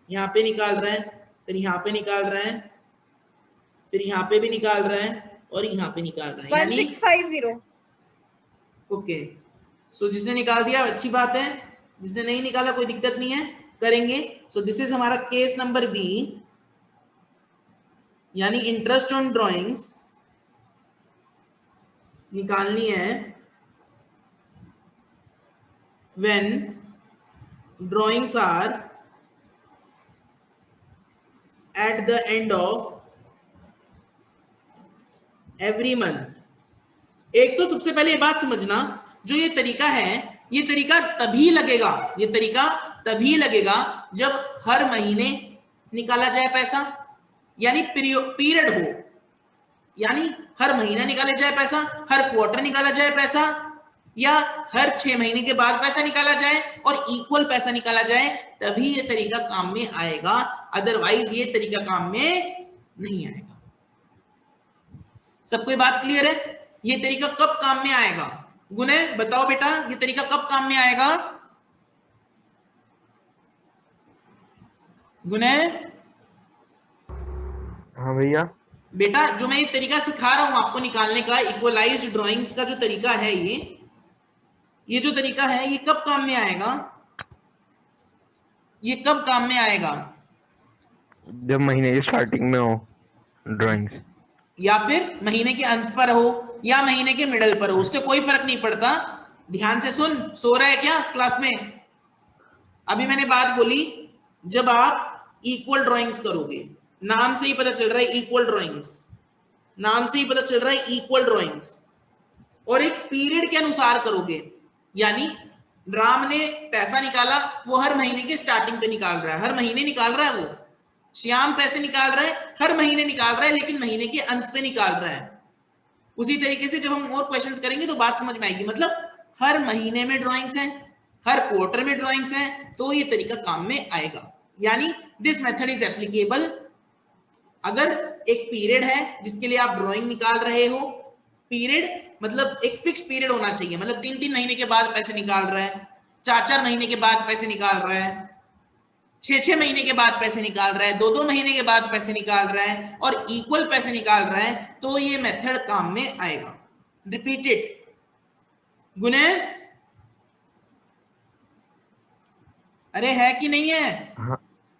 यहाँ पे निकाल रहा है, फिर यहाँ पे निकाल रहा है, फिर यहाँ पे भी निकाल रहा है, और यहाँ पे निकाल रहा है, यानी 1650। ओके। सो जिसने निकाल दिया अच्छी बात है, जिसने नहीं निकाला कोई दिक्कत नहीं है, करेंगे। सो दिस इज हमारा केस नंबर बी, यानी इंटरेस्ट ऑन ड्रॉइंग्स निकालनी है when drawings are at the end of every month। एक तो सबसे पहले ये बात समझना, जो ये तरीका है, ये तरीका तभी लगेगा जब हर महीने निकाला जाए पैसा, यानी पीरियड हो, यानी हर महीना निकाला जाए पैसा, हर क्वार्टर निकाला जाए पैसा, या हर 6 महीने के बाद पैसा निकाला जाए और इक्वल पैसा निकाला जाए, तभी ये तरीका काम में आएगा, अदरवाइज ये तरीका काम में नहीं आएगा। सबको ये बात क्लियर है? ये तरीका कब काम में आएगा? गुने बताओ बेटा, ये तरीका कब काम में आएगा? गुने? हाँ भैया। बेटा जो मैं ये तरीका सिखा रहा हूं आपको निकालने का, इक्वलाइज्ड ड्राइंग्स का जो तरीका है, ये जो तरीका है, ये कब काम में आएगा? ये कब काम में आएगा? जब महीने की स्टार्टिंग में हो ड्राइंग्स, या फिर महीने के अंत पर हो, या महीने के मिडल पर हो, उससे कोई फर्क नहीं पड़ता। ध्यान से सुन, सो रहा है क्या क्लास में? अभी मैंने बात बोली, जब आप इक्वल ड्राइंग्स करोगे, नाम से ही पता चल रहा है इक्वल ड्राइंग्स, नाम से ही पता चल रहा है इक्वल ड्राइंग्स, और एक पीरियड के अनुसार करोगे, यानी राम ने पैसा निकाला, वो हर महीने के स्टार्टिंग पे निकाल रहा है, हर महीने निकाल रहा है, वो श्याम पैसे निकाल रहा है, हर महीने निकाल रहा है, लेकिन महीने के अंत पे निकाल रहा है। उसी तरीके से जब हम और क्वेश्चंस करेंगे तो बात समझ में आएगी, मतलब हर महीने में ड्राइंग्स हैं, हर क्वार्टर में ड्राइंग्स हैं, तो ये तरीका काम में आएगा। यानी दिस मेथड इज एप्लीकेबल अगर एक पीरियड है जिसके लिए आप ड्राइंग निकाल रहे हो, पीरियड मतलब एक फिक्स पीरियड होना चाहिए, मतलब 3-3 महीने के बाद पैसे निकाल रहा है, 4-4 महीने के बाद पैसे निकाल रहा है, 6-6 महीने के बाद पैसे निकाल रहा है, 2-2 महीने के बाद पैसे निकाल रहा है, और इक्वल पैसे निकाल रहा है, तो ये मेथड काम में आएगा। रिपीटेड। गुने अरे है कि नहीं है?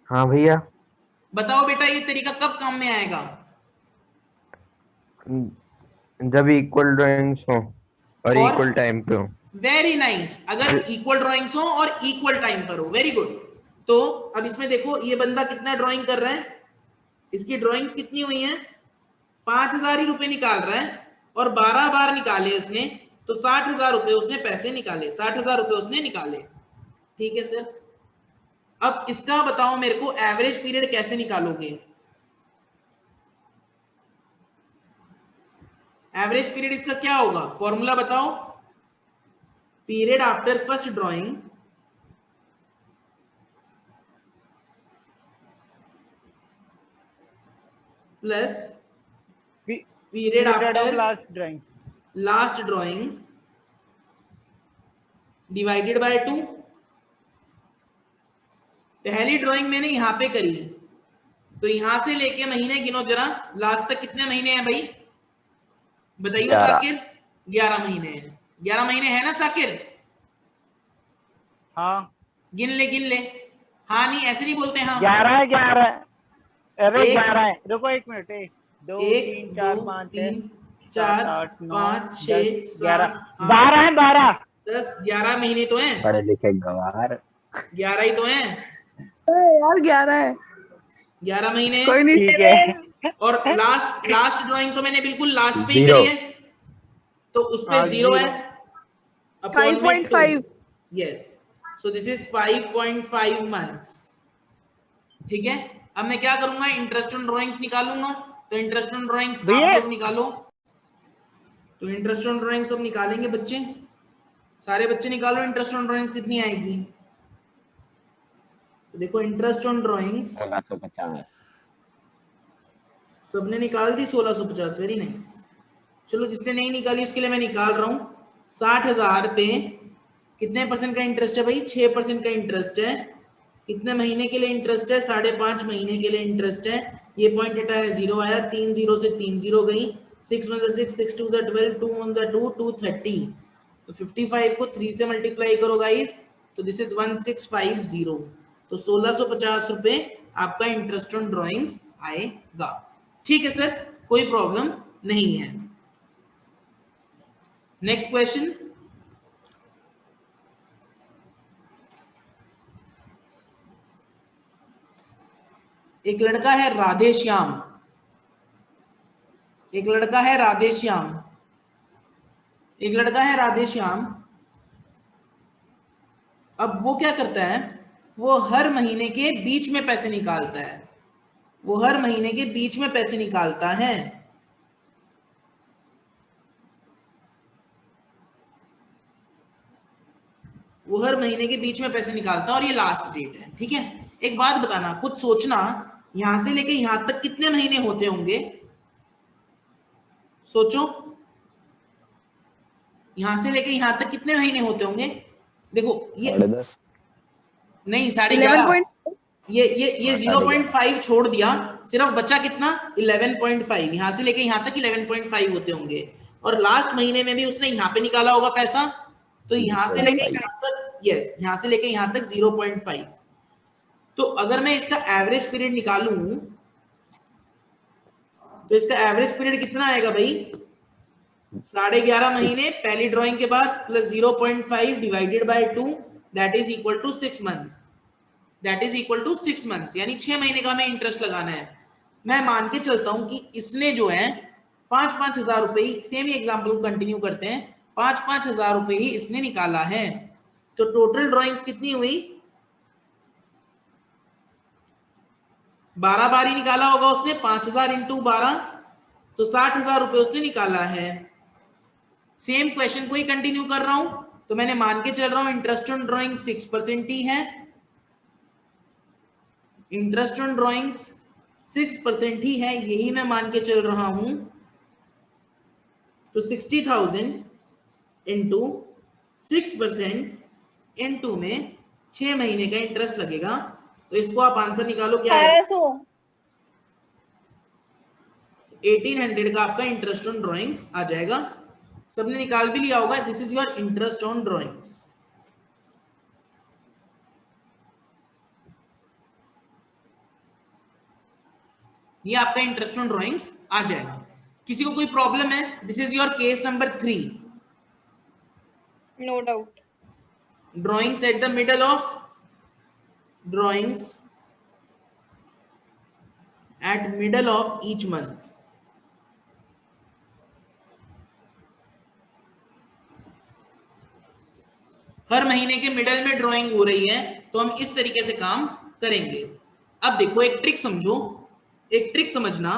हाँ भैया। बताओ बेटा, ये तरीका कब काम में आएगा? जब इक्वल ड्राइंग्स हो और इक्वल टाइम पे हो। वेरी नाइस, अगर इक्वल ड्राइंग्स हो और इक्वल टाइम पर हो, वेरी गुड। तो अब इसमें देखो, ये बंदा कितना ड्राइंग कर रहा है, इसकी ड्राइंग्स कितनी हुई हैं? 5,000 ही रुपए निकाल रहा है, और 12 बार निकाले उसने, तो 60,000 रुपए उसने पैसे निकाले, 60,000 रुपए उसने निकाले। ठीक है सर, अब इसका बताओ मेरे को, एवरेज पीरियड कैसे निकालोगे? एवरेज पीरियड इसका क्या होगा, फॉर्मूला बताओ। Period after first drawing plus period after last drawing divided by 2। पहली ड्राइंग मैंने यहां पे करी, तो यहां से लेके महीने गिनो जरा, लास्ट तक कितने महीने हैं भाई बताइए 11। साकिर? 11 महीने हैं। 11 महीने है ना साकिर? हाँ गिन ले। हाँ नहीं ऐसे नहीं बोलते हाँ। 11 अरे एक- 11 है, रुको 1 मिनट, 1 2 1 3 2 4 5 6 3 7 4 8 9 5 10 6 11 7 12 है 12 10 11 महीने तो हैं, पढ़े लिखे गवार। 11 ही तो हैं, यार 11 है, 11 महीने कोई हैं। नहीं। ठीक है। और लास्ट ड्राइंग तो मैंने बिल्कुल लास्ट पे ही Zero। करी है, तो उसमें हाँ, 0 है। 5.5। Yes, so this is 5.5 months. ठीक है, अब मैं क्या करूंगा, इंटरेस्ट ऑन ड्राइंग्स निकालूंगा। तो इंटरेस्ट ऑन ड्राइंग्स भैया। आप लोग निकालो। तो इंटरेस्ट ऑन ड्राइंग्स सब निकालेंगे बच्चे, सारे बच्चे निकालो इंटरेस्ट ऑन ड्राइंग्स कितनी आएगी। तो देखो इंटरेस्ट ऑन ड्राइंग्स 1650। सबने निकाल दी 1650, वेरी नाइस। चलो जिसने नहीं निकाली उसके लिए मैं निकाल रहा हूँ। 60,000 पे कितने परसेंट का इंटरेस्ट है भाई? 6% का इंटरेस्ट है। कितने महीने के लिए इंटरेस्ट है? 5.5 महीने के लिए इंटरेस्ट है। ये पॉइंट हटा है, 0 आया, 3 0 से 3 0 गई, 6 1 6 6 2 12 2 1 2 230। तो 55 को 3 से मल्टीप्लाई करो गाइस, तो दिस इज 1650। तो 1650 रुपए आपका इंटरेस्ट ऑन ड्राइंग्स आएगा। ठीक है सर, कोई प्रॉब्लम नहीं है। नेक्स्ट क्वेश्चन, एक लड़का है राधे श्याम, एक लड़का है राधे श्याम, एक लड़का है राधे श्याम। अब वो क्या करता है, वो हर महीने के बीच में पैसे निकालता है, वो हर महीने के बीच में पैसे निकालता है। वो हर महीने के बीच में पैसे निकालता है और ये लास्ट डेट है। ठीक है, एक बात बताना, कुछ सोचना, यहां से लेके यहां तक कितने महीने होते होंगे? सोचो, यहां से लेके यहां तक कितने महीने होते होंगे? देखो ये 10.5। नहीं 11. 11.5, ये 0.5 छोड़ दिया, सिर्फ बचा कितना? 11.5। यहां से लेके यहां तक 11.5 होते होंगे, और लास्ट महीने में भी उसने यहां पे निकाला होगा पैसा, तो यहां से लेके यहां तक, यस, यहां से लेके यहां तक 0.5। तो अगर मैं इसका एवरेज पीरियड निकालूं, तो इसका एवरेज पीरियड कितना आएगा भाई? 11.5 महीने पहली ड्राइंग के बाद plus 0.5 divided by 2, that is equal to 6 months. That is equal to 6 months, यानी 6 महीने का हमें इंटरेस्ट लगाना है। मैं मान के चलता हूं कि इसने जो है 5-5 हजार रुपए ही, सेम ही एग्जांपल को कंटिन्यू करते हैं, 5-5 हजार रुपए ही इसने निकाला है। तो टोटल ड्राइंग्स कितनी हुई? 12 बार ही निकाला होगा उसने, 5000 इंटू 12, तो 60,000 रुपए उसने निकाला है। सेम क्वेश्चन को ही कंटिन्यू कर रहा हूं, तो मैंने मान के चल रहा हूं इंटरेस्ट ऑन ड्राइंग 6% ही है, इंटरेस्ट ऑन ड्राइंग्स 6% ही है, यही मैं मान के चल रहा हूं। तो 60,000 इंटू 6% इंटू में 6 महीने का इंटरेस्ट लगेगा। तो इसको आप आंसर निकालो, क्या है? 1800 का आपका इंटरेस्ट ऑन ड्राइंग्स आ जाएगा। सबने निकाल भी लिया होगा, this is your interest on drawings. ये आपका इंटरेस्ट ऑन ड्राइंग्स आ जाएगा। किसी को कोई प्रॉब्लम है? This is your case number 3। No doubt. Drawings at the middle of, drawings at middle of each month. हर महीने के मिडल में ड्राइंग हो रही है, तो हम इस तरीके से काम करेंगे। अब देखो एक ट्रिक समझो, एक ट्रिक समझना,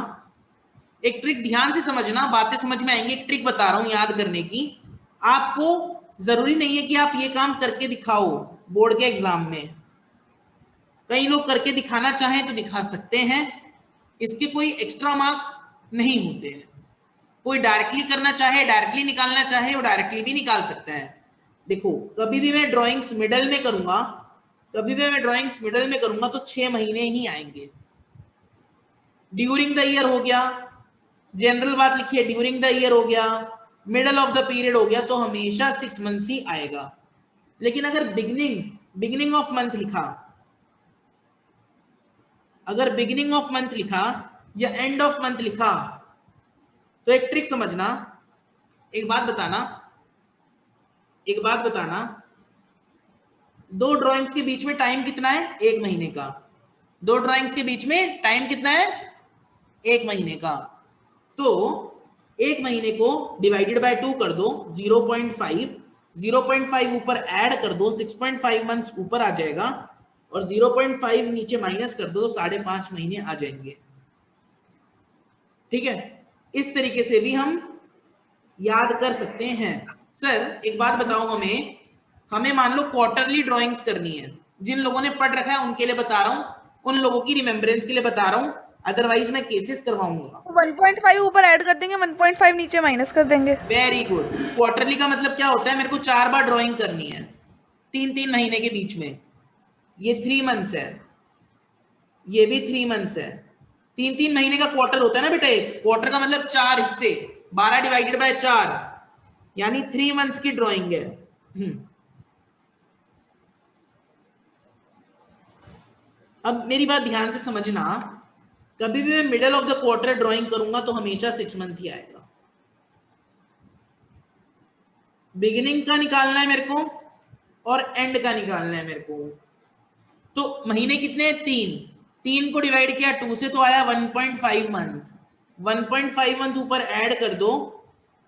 एक ट्रिक ध्यान से समझना, बातें समझ में आएंगी। एक ट्रिक बता रहा हूं याद करने की। आपको जरूरी नहीं है कि आप ये काम करके दिखाओ बोर्ड के एग्जाम में, कई लोग करके दिखाना चाहें तो दिखा सकते हैं, इसके कोई एक्स्ट्रा मार्क्स नहीं होते हैं। कोई डायरेक्टली करना चाहे, डायरेक्टली निकालना चाहे, वो डायरेक्टली भी निकाल सकता है। देखो कभी भी मैं ड्राइंग्स मिडल में करूंगा, कभी भी मैं ड्राइंग्स मिडल में करूंगा तो 6 महीने ही आएंगे। ड्यूरिंग द ईयर हो गया, जनरल बात लिखी है, ड्यूरिंग द ईयर हो गया, मिडल ऑफ द पीरियड हो गया, तो हमेशा 6 मंथ्स ही आएगा। लेकिन अगर बिगिनिंग ऑफ मंथ लिखा, अगर बिगिनिंग ऑफ मंथ लिखा या एंड ऑफ मंथ लिखा, तो एक ट्रिक समझना, एक बात बताना, दो ड्राइंग्स के बीच में टाइम कितना है? 1 महीने का। दो ड्राइंग्स के बीच में टाइम कितना है? 1 महीने का। तो 1 महीने को डिवाइडेड बाय 2 कर दो, 0.5 ऊपर ऐड कर दो, 6.5 मंथ्स ऊपर आ जाएगा, और 0.5 नीचे माइनस कर दो तो 5.5 महीने आ जाएंगे। ठीक है, इस तरीके से भी हम याद कर सकते हैं। सर एक बात बताओ, हमें मान लो क्वार्टरली ड्राइंग्स करनी है। जिन लोगों ने पढ़ रखा है उनके लिए बता रहा हूं, उन लोगों की रिमेम्बरेंस के लिए बता रहा हूं, अदरवाइज मैं केसेस करवाऊंगा। 1.5 ऊपर ऐड कर देंगे, 1.5 नीचे माइनस कर देंगे। Very good. क्वार्टरली का मतलब क्या होता है? मेरे को 4 बार ड्राइंग करनी है 3-3 महीने के बीच में। ये 3 मंथ्स है, ये भी 3 मंथ्स है। 3-3 महीने का क्वार्टर होता है ना बेटा। एक क्वार्टर का मतलब 4 हिस्से, 12 डिवाइडेड बाय 4, यानी 3 मंथ्स की ड्राइंग है। अब मेरी बात ध्यान से समझना, कभी भी मैं middle of the quarter drawing करूंगा तो हमेशा 6 मंथ ही आएगा। बिगिनिंग का निकालना है मेरे को और एंड का निकालना है मेरे को। तो महीने कितने? 3 को डिवाइड किया 2 से तो आया 1.5 मंथ। 1.5 मंथ ऊपर ऐड कर दो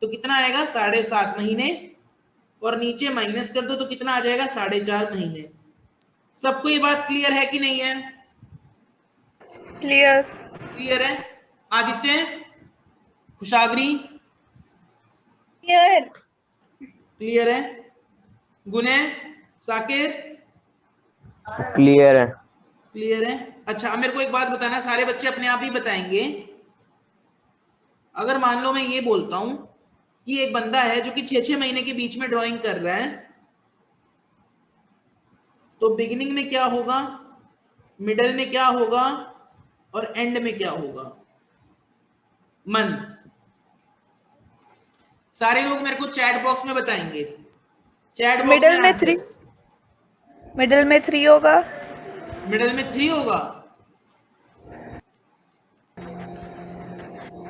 तो कितना आएगा? 7.5 महीने, और नीचे माइनस कर दो तो कितना आ जाएगा? 4.5 महीने। सबको ये बात क्लियर है कि नहीं है? क्लियर है? आदित्य, खुशागरी, क्लियर है? गुने, साकिर, क्लियर है। क्लियर है? अच्छा, अब मेरे को एक बात बताना, सारे बच्चे अपने आप ही बताएंगे। अगर मान लो मैं ये बोलता हूं कि एक बंदा है जो कि 6-6 महीने के बीच में ड्राइंग कर रहा है, तो बिगिनिंग में क्या होगा, मिडल में क्या होगा, और एंड में क्या होगा? मंथ्स। सारे लोग मेरे को चैट बॉक्स में बताएंगे। चैट बॉक्स में आंसर्स। मिडिल में 3 होगा। मिडल में 3 होगा?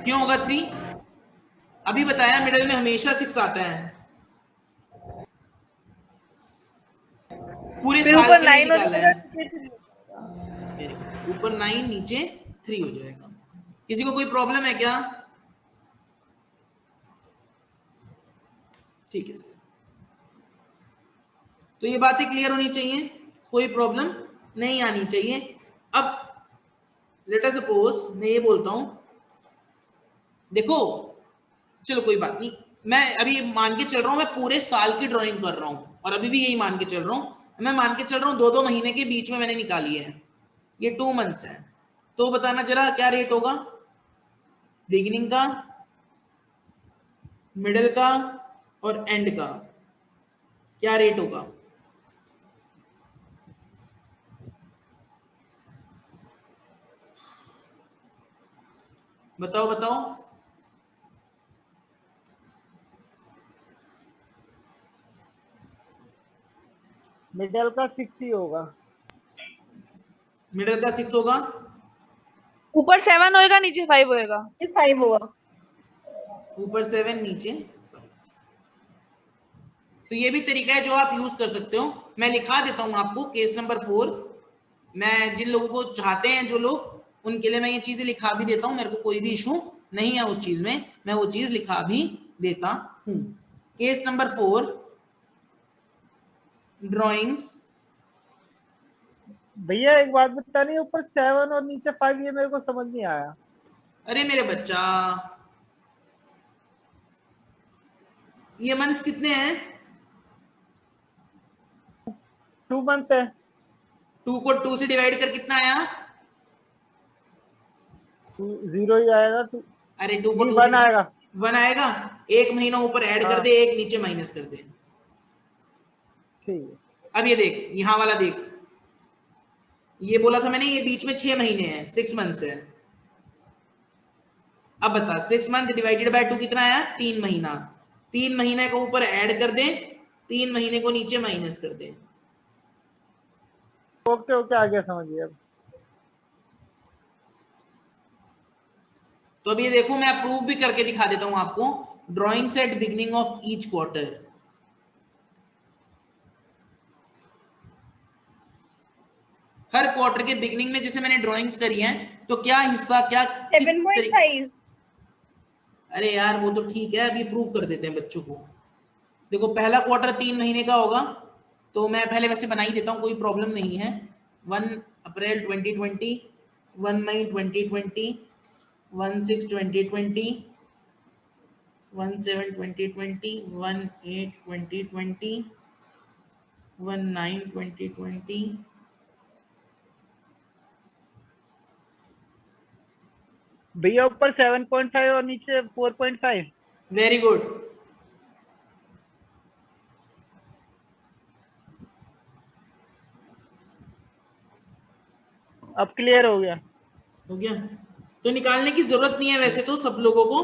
क्यों होगा 3? अभी बताया, मिडल में हमेशा 6 आता है। पूरे फिर साल ऊपर के लिए 9 हो निकाला जाएगा, है। नीचे 3 होगा। ऊपर 9 नीचे 3 हो जाएगा। किसी को कोई प्रॉब्लम है क्या? ठीक है सर, तो ये बातें क्लियर होनी चाहिए, कोई प्रॉब्लम नहीं आनी चाहिए। अब लेट अस सपोज मैं ये बोलता हूं, देखो चलो कोई बात नहीं, मैं अभी मान के चल रहा हूं मैं पूरे साल की ड्राइंग कर रहा हूं, और अभी भी यही मान के चल रहा हूं। मैं मान के चल रहा हूं 2-2 महीने के बीच में मैंने निकाली है, ये 2 मंथ्स है। तो बताना जरा क्या रेट होगा बिगिनिंग का, मिडिल का और एंड का? क्या रेट होगा? बताओ बताओ। मिडल का 6 ही होगा। मिडिल का 6 होगा, ऊपर 7 होएगा, नीचे 5 होएगा। 5 होगा। ऊपर 7 नीचे 5। तो ये भी तरीका है जो आप यूज कर सकते हो। मैं लिखा देता हूं आपको केस नंबर 4। मैं जिन लोगों को चाहते हैं, जो लोग, उनके लिए मैं ये चीजें लिखा भी देता हूं। मेरे को कोई भी इशू नहीं है उस चीज में, मैं वो चीज लिखा भी देता हूं। Case number 4, drawings. भैया एक बात बतानी, ऊपर 7 और नीचे 5, ये मेरे को समझ नहीं आया। अरे मेरे बच्चा, ये मंथ कितने हैं? 2 मंथ है। 2 को 2 से डिवाइड कर कितना आया? 0 ही आएगा। अरे 2 को 2 1 आएगा। 1 आएगा। 1 महीना ऊपर ऐड कर दे, 1 नीचे माइनस कर दे। ठीक है। अब ये देख, यहां वाला देख, ये बोला था मैंने, ये बीच में 6 महीने हैं, 6 मंथ्स है। अब बता 6 मंथ डिवाइडेड बाय 2 कितना आया? 3 महीना। 3 महीने को ऊपर ऐड कर दे, 3 महीने को नीचे माइनस कर दे। ओके ओके, आ गया, समझ गया। तो अब ये देखो, मैं प्रूव भी करके दिखा देता हूं आपको। Drawings at beginning of each quarter. Her quarter के बिगिनिंग में जैसे मैंने ड्राइंग्स करी हैं, तो क्या हिस्सा क्या किस 7.5। अरे यार वो तो ठीक है, अभी प्रूव कर देते हैं बच्चों को। देखो पहला क्वार्टर 3 महीने का होगा, तो मैं पहले वैसे बना ही देता हूँ, कोई प्रॉब्लम नहीं है। 1 अप्रैल 2020, 1 मई 2020, 1 6 2020, 1 7 2020, 1 8 2020, 1 9 2020, भैया ऊपर 7.5 और नीचे 4.5। Very good. अब क्लियर हो गया। हो गया? तो निकालने की जरूरत नहीं है वैसे तो सब लोगों को,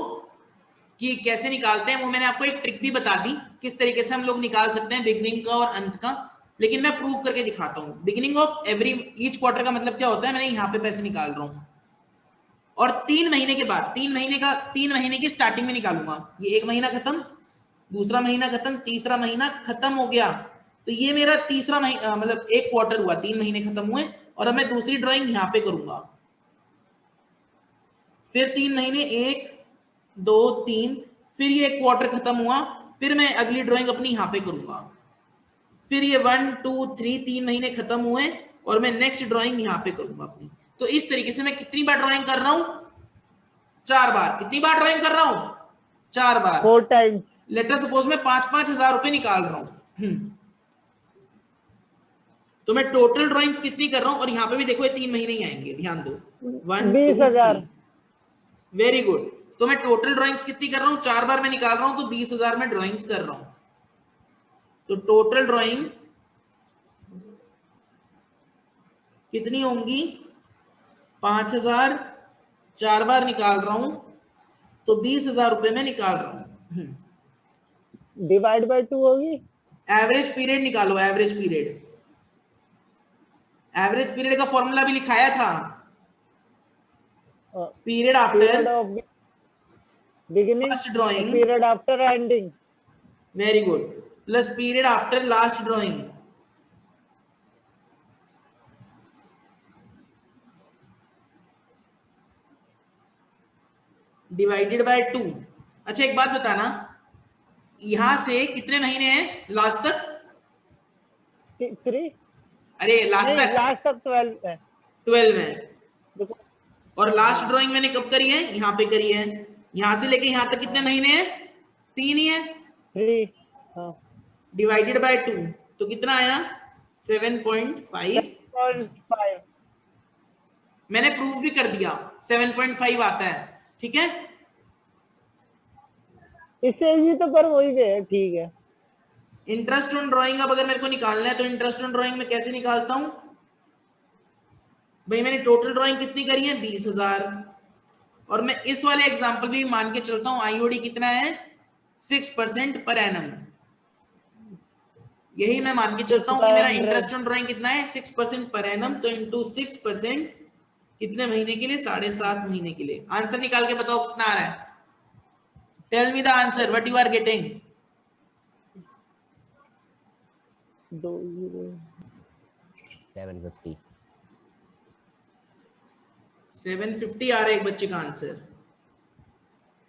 कि कैसे निकालते हैं वो मैंने आपको एक ट्रिक भी बता दी, किस तरीके से हम लोग निकाल सकते हैं बिगिनिंग का और अंत का। लेकिन मैं प्रूफ करके दिखाता हूँ। Beginning of every each quarter का मतलब क्या होता है, मैंने यहाँ पे पैसे निकाल रहा हूँ, और 3 महीने के बाद 3 महीने की स्टार्टिंग में निकालूंगा। ये 1 महीना खत्म, दूसरा महीना खत्म, तीसरा महीना खत्म हो गया, तो ये मेरा तीसरा महीना मतलब एक क्वार्टर हुआ, 3 महीने खत्म हुए, और अब मैं दूसरी ड्राइंग यहाँ पे करूंगा। फिर 3 महीने 1 2 3, फिर ये क्वार्टर खत्म हुआ, फिर मैं अगली ड्राइंग अपनी यहाँ पे करूंगा। फिर ये 1 2 3 3 महीने खत्म हुए, और मैं नेक्स्ट ड्राइंग यहाँ पे करूंगा अपनी। तो इस तरीके से मैं कितनी बार ड्राइंग कर रहा हूं? 4 बार। कितनी बार ड्राइंग कर रहा हूं? 4 बार। 4 टाइम्स। लेटर सपोज मैं 5-5 हजार रुपए निकाल रहा हूं, तो मैं टोटल ड्राइंग्स कितनी कर रहा हूं, और यहाँ पे भी देखो ये 3 महीने ही आएंगे, ध्यान दो। 1 2 20,000। 3, वेरी गुड। तो मैं टोटल ड्राइंग्स कितनी कर रहा हूं? 4 बार मैं निकाल रहा हूं, तो 20,000 में ड्राइंग्स कर रहा हूं। तो टोटल ड्राइंग्स कितनी होंगी? 5,000। 4 बार निकाल रहा हूं, तो 20,000 रुपए में निकाल रहा हूं। डिवाइड बाय 2 होगी। एवरेज पीरियड निकालो, एवरेज पीरियड। एवरेज पीरियड का फॉर्मूला भी लिखाया था, period after beginning, first drawing, period after ending. Very good, plus period after last drawing. Divided by 2। अच्छा एक बात बताना, यहां से कितने महीने हैं लास्ट तक? 3। अरे लास्ट तक, लास्ट तक 12 है। 12 है। और लास्ट ड्राइंग मैंने कब करी है? यहाँ पे करी है। यहां से लेके यहां तक कितने महीने हैं? 3 ही है। 3। हाँ। डिवाइडेड बाय 2, तो कितना आया? 7.5। 7.5। मैंने प्रूव भी कर दिया 7.5 आता है, ठीक है। इससे इजी तो पर वही है, ठीक है। इंटरेस्ट ऑन ड्राइंग अब अगर मेरे को निकालना है, तो इंटरेस्ट ऑन ड्राइंग में कैसे निकालता हूं भाई? मैंने टोटल ड्राइंग कितनी करी है? 20,000। और मैं इस वाले एग्जांपल भी मान के चलता हूं, आईओडी कितना है? 6% पर एनम। यही मैं मान के चलता हूं कि मेरा इंटरेस्ट ऑन ड्राइंग कितना है? 6% पर एनम। तो इंटू 6% कितने महीने के लिए? 7.5 महीने के लिए। आंसर निकाल के बताओ कितना आ रहा है? Tell me the answer, what you are getting? 750। 750 आ रहा है एक बच्चे का आंसर।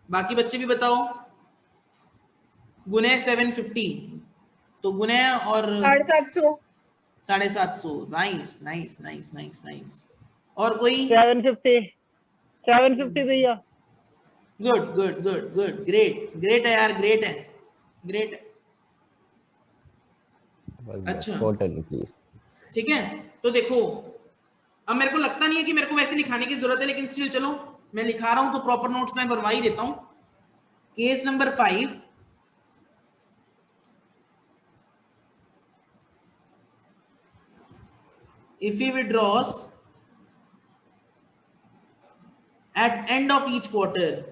बाकी बच्चे भी बताओ। गुने 750, तो गुने और 750। 750। Nice nice nice nice nice. और कोई? 750 भैया। Good good good good, great great है यार, ग्रेट है, ग्रेट है। अच्छा टोटल प्लीज। ठीक है, तो देखो अब मेरे को लगता नहीं है कि मेरे को वैसे लिखाने की जरूरत है, लेकिन स्टिल चलो मैं लिखा रहा हूं तो प्रॉपर नोट्स में बनवा ही देता हूं। Case number 5, if he withdraws at end of each quarter,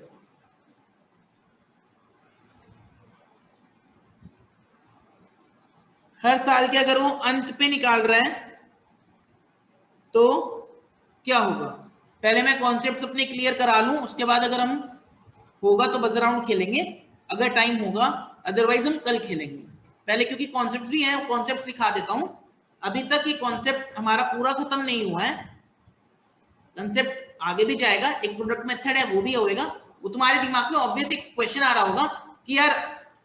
हर साल के अगर वो अंत पे निकाल रहा है तो क्या होगा? पहले मैं कॉन्सेप्ट अपने क्लियर करा लूं, उसके बाद अगर हम होगा तो बजर राउंड खेलेंगे, अगर टाइम होगा, अदरवाइज हम कल खेलेंगे। पहले क्योंकि कॉन्सेप्ट भी है, कॉन्सेप्ट दिखा देता हूं। अभी तक ये कॉन्सेप्ट हमारा पूरा खत्म नहीं हुआ है, कंसेप्ट आगे भी जाएगा। एक प्रोडक्ट मेथड है वो भी होएगा। वो तुम्हारे दिमाग में ऑब्वियस एक क्वेश्चन आ रहा होगा कि यार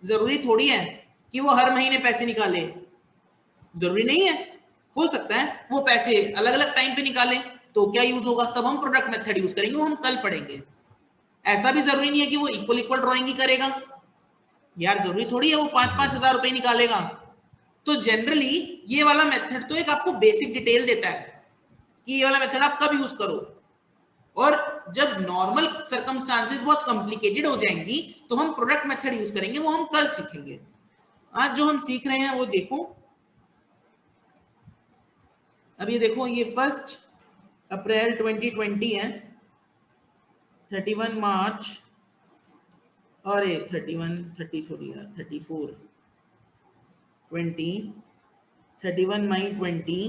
जरूरी थोड़ी है कि वो हर महीने पैसे निकाले, जरूरी नहीं है, हो सकता है वो पैसे अलग अलग टाइम पे निकाले, तो क्या यूज होगा? तब हम प्रोडक्ट मेथड यूज करेंगे, वो हम कल पढ़ेंगे। ऐसा भी जरूरी नहीं है कि वो इक्वल इक्वल ड्राइंग ही करेगा, यार जरूरी थोड़ी है वो 5-5 हजार रुपए निकालेगा। तो जनरली ये वाला मेथड तो एक आपको बेसिक डिटेल देता है कि ये वाला मेथड आप कब यूज करो, और जब नॉर्मल सर्कमस्टांसेस बहुत कॉम्प्लिकेटेड हो जाएंगी तो हम प्रोडक्ट मेथड यूज करेंगे, वो हम कल सीखेंगे। आज जो हम सीख रहे हैं वो देखो, अब ये देखो, ये 1 अप्रैल 2020 है, 31 मार्च, और 31 30 थोड़ी यार 34 20 31 मई 20,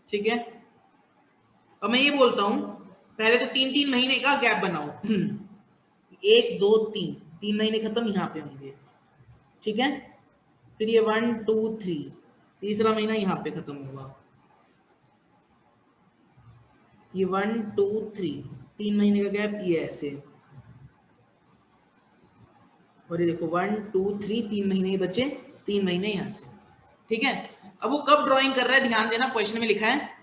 ठीक है। अब मैं ये बोलता हूं, पहले तो 3-3 महीने का गैप बनाओ 1 2 3 महीने खत्म यहाँ पे होंगे, ठीक है। फिर ये 1 2 3 तीसरा महीना यहाँ पे खत्म होगा, ये 1 2 3 महीने का गैप, ये ऐसे, और ये देखो 1 2 3 महीने ही बचे, 3 महीने यहाँ से, ठीक है। अब वो कब ड्राइंग कर रहा है, ध्यान देना, क्वेश्चन में लिखा है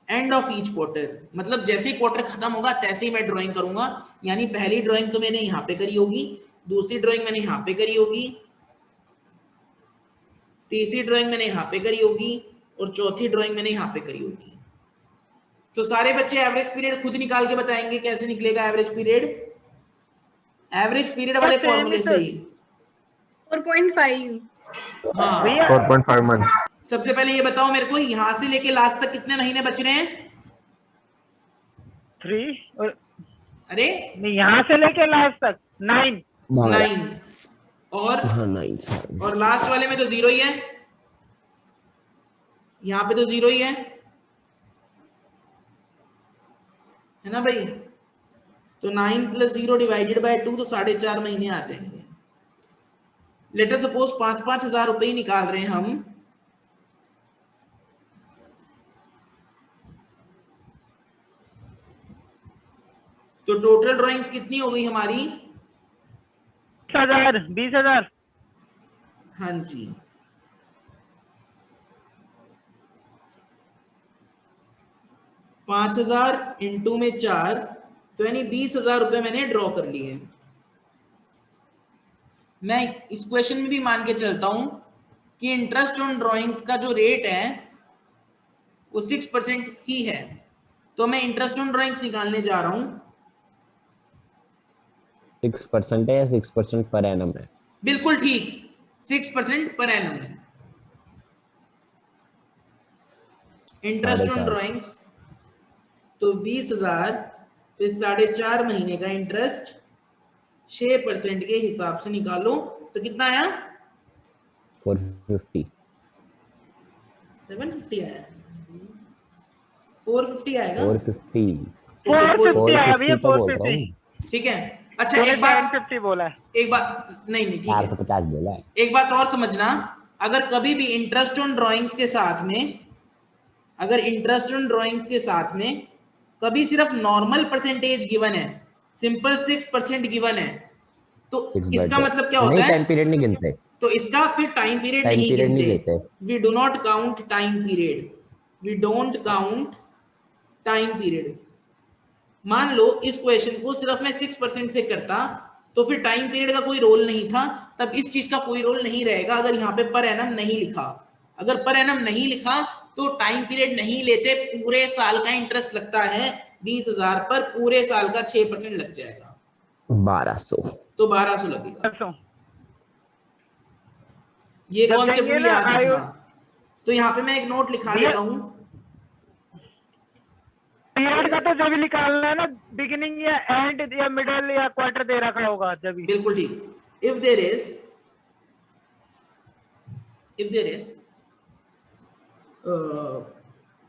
एंड ऑफ ईच क्वार्टर, मतलब जैसे ही क्वार्टर खत्म होगा तैसे ही मैं ड्राइंग करूंगा। यानी पहली ड्राइंग तो मैंने यहाँ पे करी होगी, दूसरी ड्राइंग मैंने यहाँ पे करी होगी, तीसरी ड्राइंग मैंने यहाँ पे करी होगी, और चौथी ड्राइंग मैंने यहाँ पे करी होगी। तो सारे बच्चे एवरेज पीरियड खुद निकाल के बताएंगे कैसे निकलेगा एवरेज पीरियड। एवरेज पीरियड वाले फॉर्मूले से ही 4.5। हाँ 4.5 मंथ। सबसे पहले ये बताओ मेरे को, यहां से लेके लास्ट तक कितने महीने बच रहे हैं? 3 और अरे नहीं, यहाँ से लेके लास्ट तक 9 और हाँ 9 और लास्ट वाले में तो 0 ही है, यहाँ पे तो 0 ही है ना भाई। तो 9 + 0 डिवाइडेड बाय 2 तो 4.5 महीने आ जाएंगे। लेट अस सपोज 5-5 हजार रुपए ही निकाल रहे हैं हम, तो टोटल ड्राइंग्स कितनी हो गई हमारी? 20,000। हाँ जी, पांच 5,000 इंटू में 4, तो यानी 20,000 रुपए मैंने ड्रॉ कर लिए। मैं इस क्वेश्चन में भी मान के चलता हूं कि इंटरेस्ट ऑन ड्राइंग्स का जो रेट है वो 6% ही है, तो मैं इंटरेस्ट ऑन ड्राइंग्स निकालने जा रहा हूं। 6% है या 6% पर एनम है? बिल्कुल ठीक, 6% पर एनम है इंटरेस्ट ऑन ड्राइंग्स। तो 20,000 पे 4.5 महीने का इंटरेस्ट 6% के हिसाब से निकालो तो कितना आया? 450। 750 आया, 450 आएगा। 450 450 अभी 450 तो बोल रहा 450। हूँ। ठीक है। अच्छा एक बात 750 बोला है। एक बात नहीं ठीक है, 450 बोला है। एक बात और समझना, अगर कभी भी इंटरेस्ट ऑन ड्राइंग्स के साथ में, अगर इंटरेस्ट ऑन ड्राइंग्स के साथ में कभी सिर्फ नॉर्मल परसेंटेज गिवन है, सिंपल 6% गिवन है, तो इसका मतलब क्या होता है? टाइम पीरियड नहीं गिनते। तो इसका फिर टाइम पीरियड टाइम नहीं पीरियड नहीं गिनते, लेते। We do not count time period, we don't count time period. मान लो इस क्वेश्चन को सिर्फ मैं 6% से करता तो फिर टाइम पीरियड का कोई रोल नहीं था, तब इस चीज का कोई रोल नहीं रहेगा अगर यहाँ पे पर एनम नहीं लिखा। अगर पर एनम नहीं लिखा तो टाइम पीरियड नहीं लेते, पूरे साल का इंटरेस्ट लगता है 20,000 पर, पूरे साल का 6% लग जाएगा 1200। तो 1200 लगेगा। परसों ये जब कॉन्सेप्ट जाएंगे भी ना याद आयो रखना। तो यहाँ पे मैं एक नोट लिखा भैया- देता हूँ। पीरियड का तो जब भी निकालना है ना, बिगिनिंग या एंड या मिडल या क्वार्टर दे रखा होगा जब भी। बिल्कुल ठीक। If there is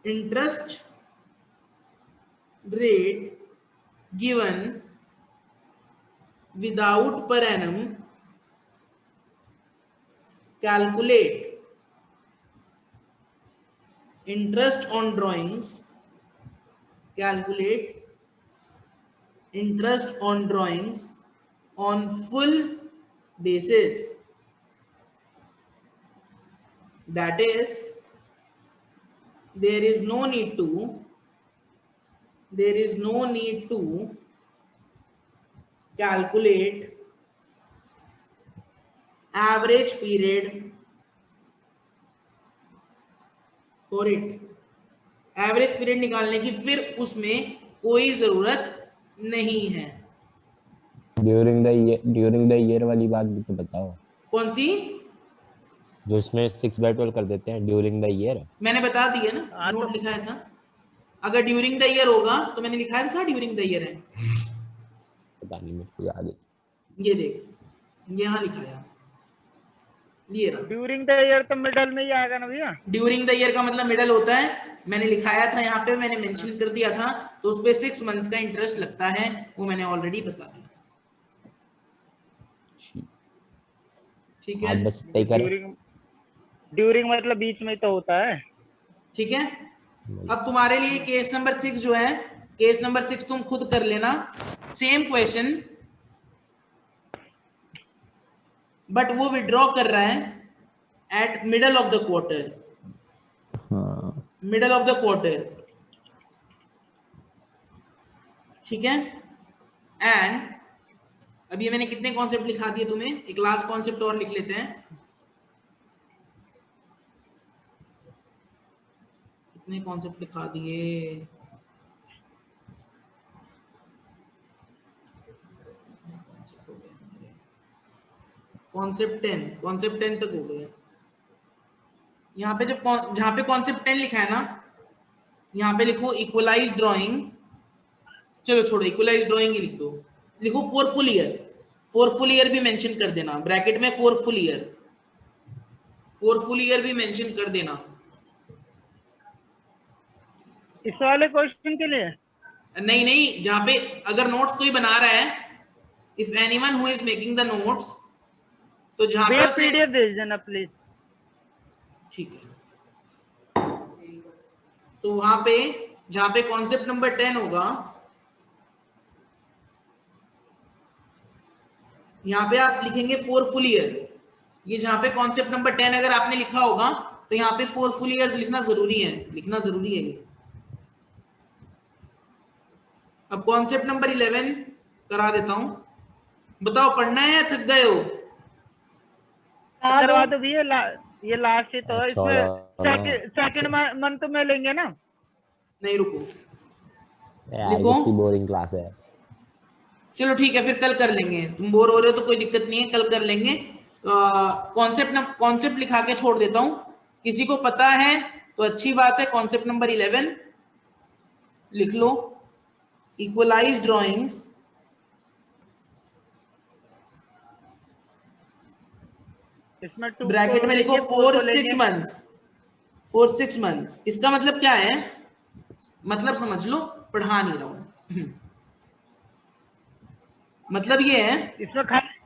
interest rate given without per annum, calculate interest on drawings, calculate interest on drawings on full basis, that is there is no need to calculate average period for it। Average period निकालने की फिर उसमें कोई जरूरत नहीं है। ड्यूरिंग द ईयर वाली बात भी तो बताओ, कौन सी? जो इसमें 6/12 कर देते हैं ड्यूरिंग द ईयर। मैंने बता दिया ना, हाँ, नोट तो- लिखा है था। अगर ड्यूरिंग द ईयर होगा तो मैंने लिखा था ड्यूरिंग द ईयर है। पता नहीं मेरे को याद है। ये देख, यहाँ लिखा है, ये रहा। ड्यूरिंग द ईयर तो मिडल में ही आएगा ना भैया। ड्यूरिंग द ईयर का मतलब मिडल होता है, मैंने लिखाया था यहाँ पे, मैंने मेंशन कर दिया था, तो उस पे 6 मंथ्स का इंटरेस्ट लगता है, वो मैंने ऑलरेडी बता दिया। ठीक आज है, बस तय करें। ड्यूरिंग मतलब बीच में तो होता है। ठीक है। अब तुम्हारे लिए केस नंबर 6 जो है, केस नंबर 6 तुम खुद कर लेना, सेम क्वेश्चन, बट वो विड्रॉ कर रहा है eight middle of the quarter, middle of the quarter. ठीक है। एंड अब ये मैंने कितने कॉन्सेप्ट लिखा दिए तुम्हें, एक लास्ट कॉन्सेप्ट और लिख लेते हैं। कितने कॉन्सेप्ट लिखा दिए? कॉन्सेप्ट 10 तक हो गया। यहाँ पे जब जहां पे कॉन्सेप्ट 10 लिखा है ना, यहाँ पे लिखो इक्वलाइज ड्राइंग, चलो छोड़ो इक्वलाइज ड्राइंग ही लिख दो, लिखो for full year, for full year भी मेंशन कर देना ब्रैकेट में, फॉर फुल ईयर भी मेंशन कर देना। इस वाले क्वेश्चन के लिए नहीं, जहां पे अगर नोट्स कोई बना रहा है, if anyone who is making the notes, तो जहां पे उसने पीडीएफ भेज देना प्लीज। ठीक है, तो वहां पे जहां पे कॉन्सेप्ट नंबर 10 होगा, यहाँ पे आप लिखेंगे फॉर फुल ईयर। ये जहां पे कॉन्सेप्ट नंबर 10 अगर आपने लिखा होगा तो यहाँ पे फॉर फुल ईयर लिखना जरूरी है, ये। अब कॉन्सेप्ट नंबर 11 करा देता हूं, बताओ पढ़ना है या थक गए हो? करवा दो भैया, ये लास्ट ही तो है, इसमें सेकंड मंथ में लेंगे ना। नहीं रुको, यार लिखो। कितनी बोरिंग क्लास है। चलो ठीक है, फिर कल कर लेंगे, तुम बोर हो रहे हो तो कोई दिक्कत नहीं है, कल कर लेंगे। कॉन्सेप्ट लिखा के छोड़ देता हूं, किसी को पता है तो अच्छी बात है। कॉन्सेप्ट नंबर 11 लिख लो, इक्वलाइज ड्राइंग्स, इसमें ब्रैकेट में लिखो फॉर 6 मंथ्स। इसका मतलब क्या है, मतलब समझ लो, पढ़ा नहीं रहा हूं। मतलब ये है, इसमें खाली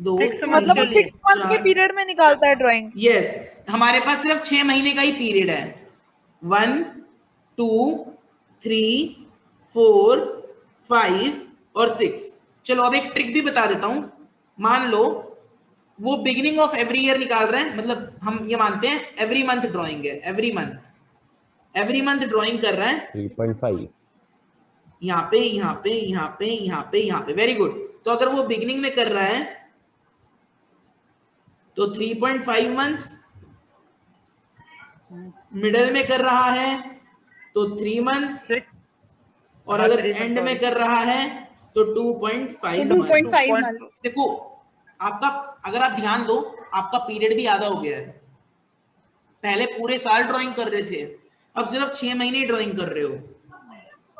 दो मतलब वो 6 मंथ के पीरियड में निकालता है ड्राइंग। यस, हमारे पास सिर्फ 6 महीने का ही पीरियड है, 1 2 3 4 5 और 6। चलो अब एक ट्रिक भी बता देता हूं। मान लो वो बिगिनिंग ऑफ एवरी ईयर निकाल रहे हैं, मतलब हम ये मानते हैं एवरी मंथ ड्राइंग है, एवरी मंथ ड्राइंग कर रहा है 3.5 यहाँ पे यहाँ पे यहाँ पे यहाँ पे यहाँ पे। Very good. तो अगर वो बिगिनिंग में कर रहा है तो 3.5 मंथ्स, मिडल में कर रहा है तो 3 मंथ्स, 6 और अगर एंड में कर रहा है तो 2.5 2.5 मंथ्स। months. देखो आपका, अगर आप ध्यान दो, आपका पीरियड भी आधा हो गया है। पहले पूरे साल ड्राइंग कर रहे थे, अब सिर्फ 6 महीने ड्राइंग कर रहे हो।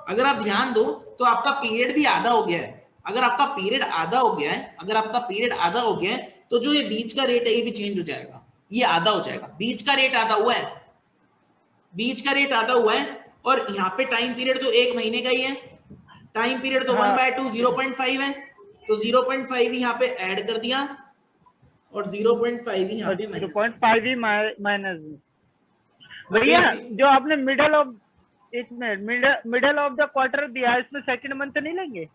अगर आप ध्यान दो तो आपका पीरियड भी आधा हो गया है। अगर आपका पीरियड आधा हो गया है, अगर आपका पीरियड आधा हो गया है, तो जो ये बीच का रेट है ये भी चेंज हो जाएगा, ये आधा हो जाएगा। बीच का रेट आधा हुआ है, बीच का रेट आधा हुआ है, और यहाँ पे टाइम पीरियड तो 1 महीने का ही है। टाइम पीरियड तो 1/2 0.5 है, तो 0.5 यहाँ पे ऐड कर दिया और 0.5 यहाँ पे minus। 0.5 ही माइनस। भैया जो आपने मिडल ऑफ, एक minute, middle of the quarter दिया है, इसमें सेकंड मंथ नहीं लेंगे?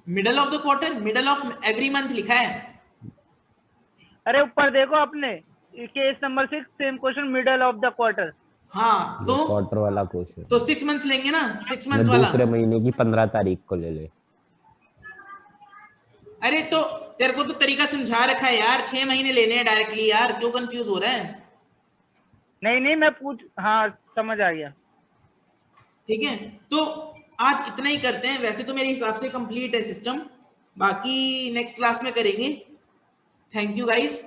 Middle of the quarter, middle of every month लिखा है। अरे ऊपर देखो आपने, case number 6 same question, middle of the quarter. हाँ तो क्वार्टर वाला क्वेश्चन, तो 6 मंथ्स लेंगे ना, 6 मंथ्स वाला। दूसरे महीने की 15 तारीख को ले ले। अरे तो तेरे को तो तरीका समझा रखा है यार, 6 महीने लेने हैं डायरेक्टली यार, क्यों कंफ्यूज हो रहा है? नहीं मैं हाँ समझ आ गया। ठीक है, तो आज इतना ही करते हैं। वैसे तो मेरे हिसाब से कंप्लीट है सिस्टम, बाकी नेक्स्ट क्लास में करेंगे। Thank you guys.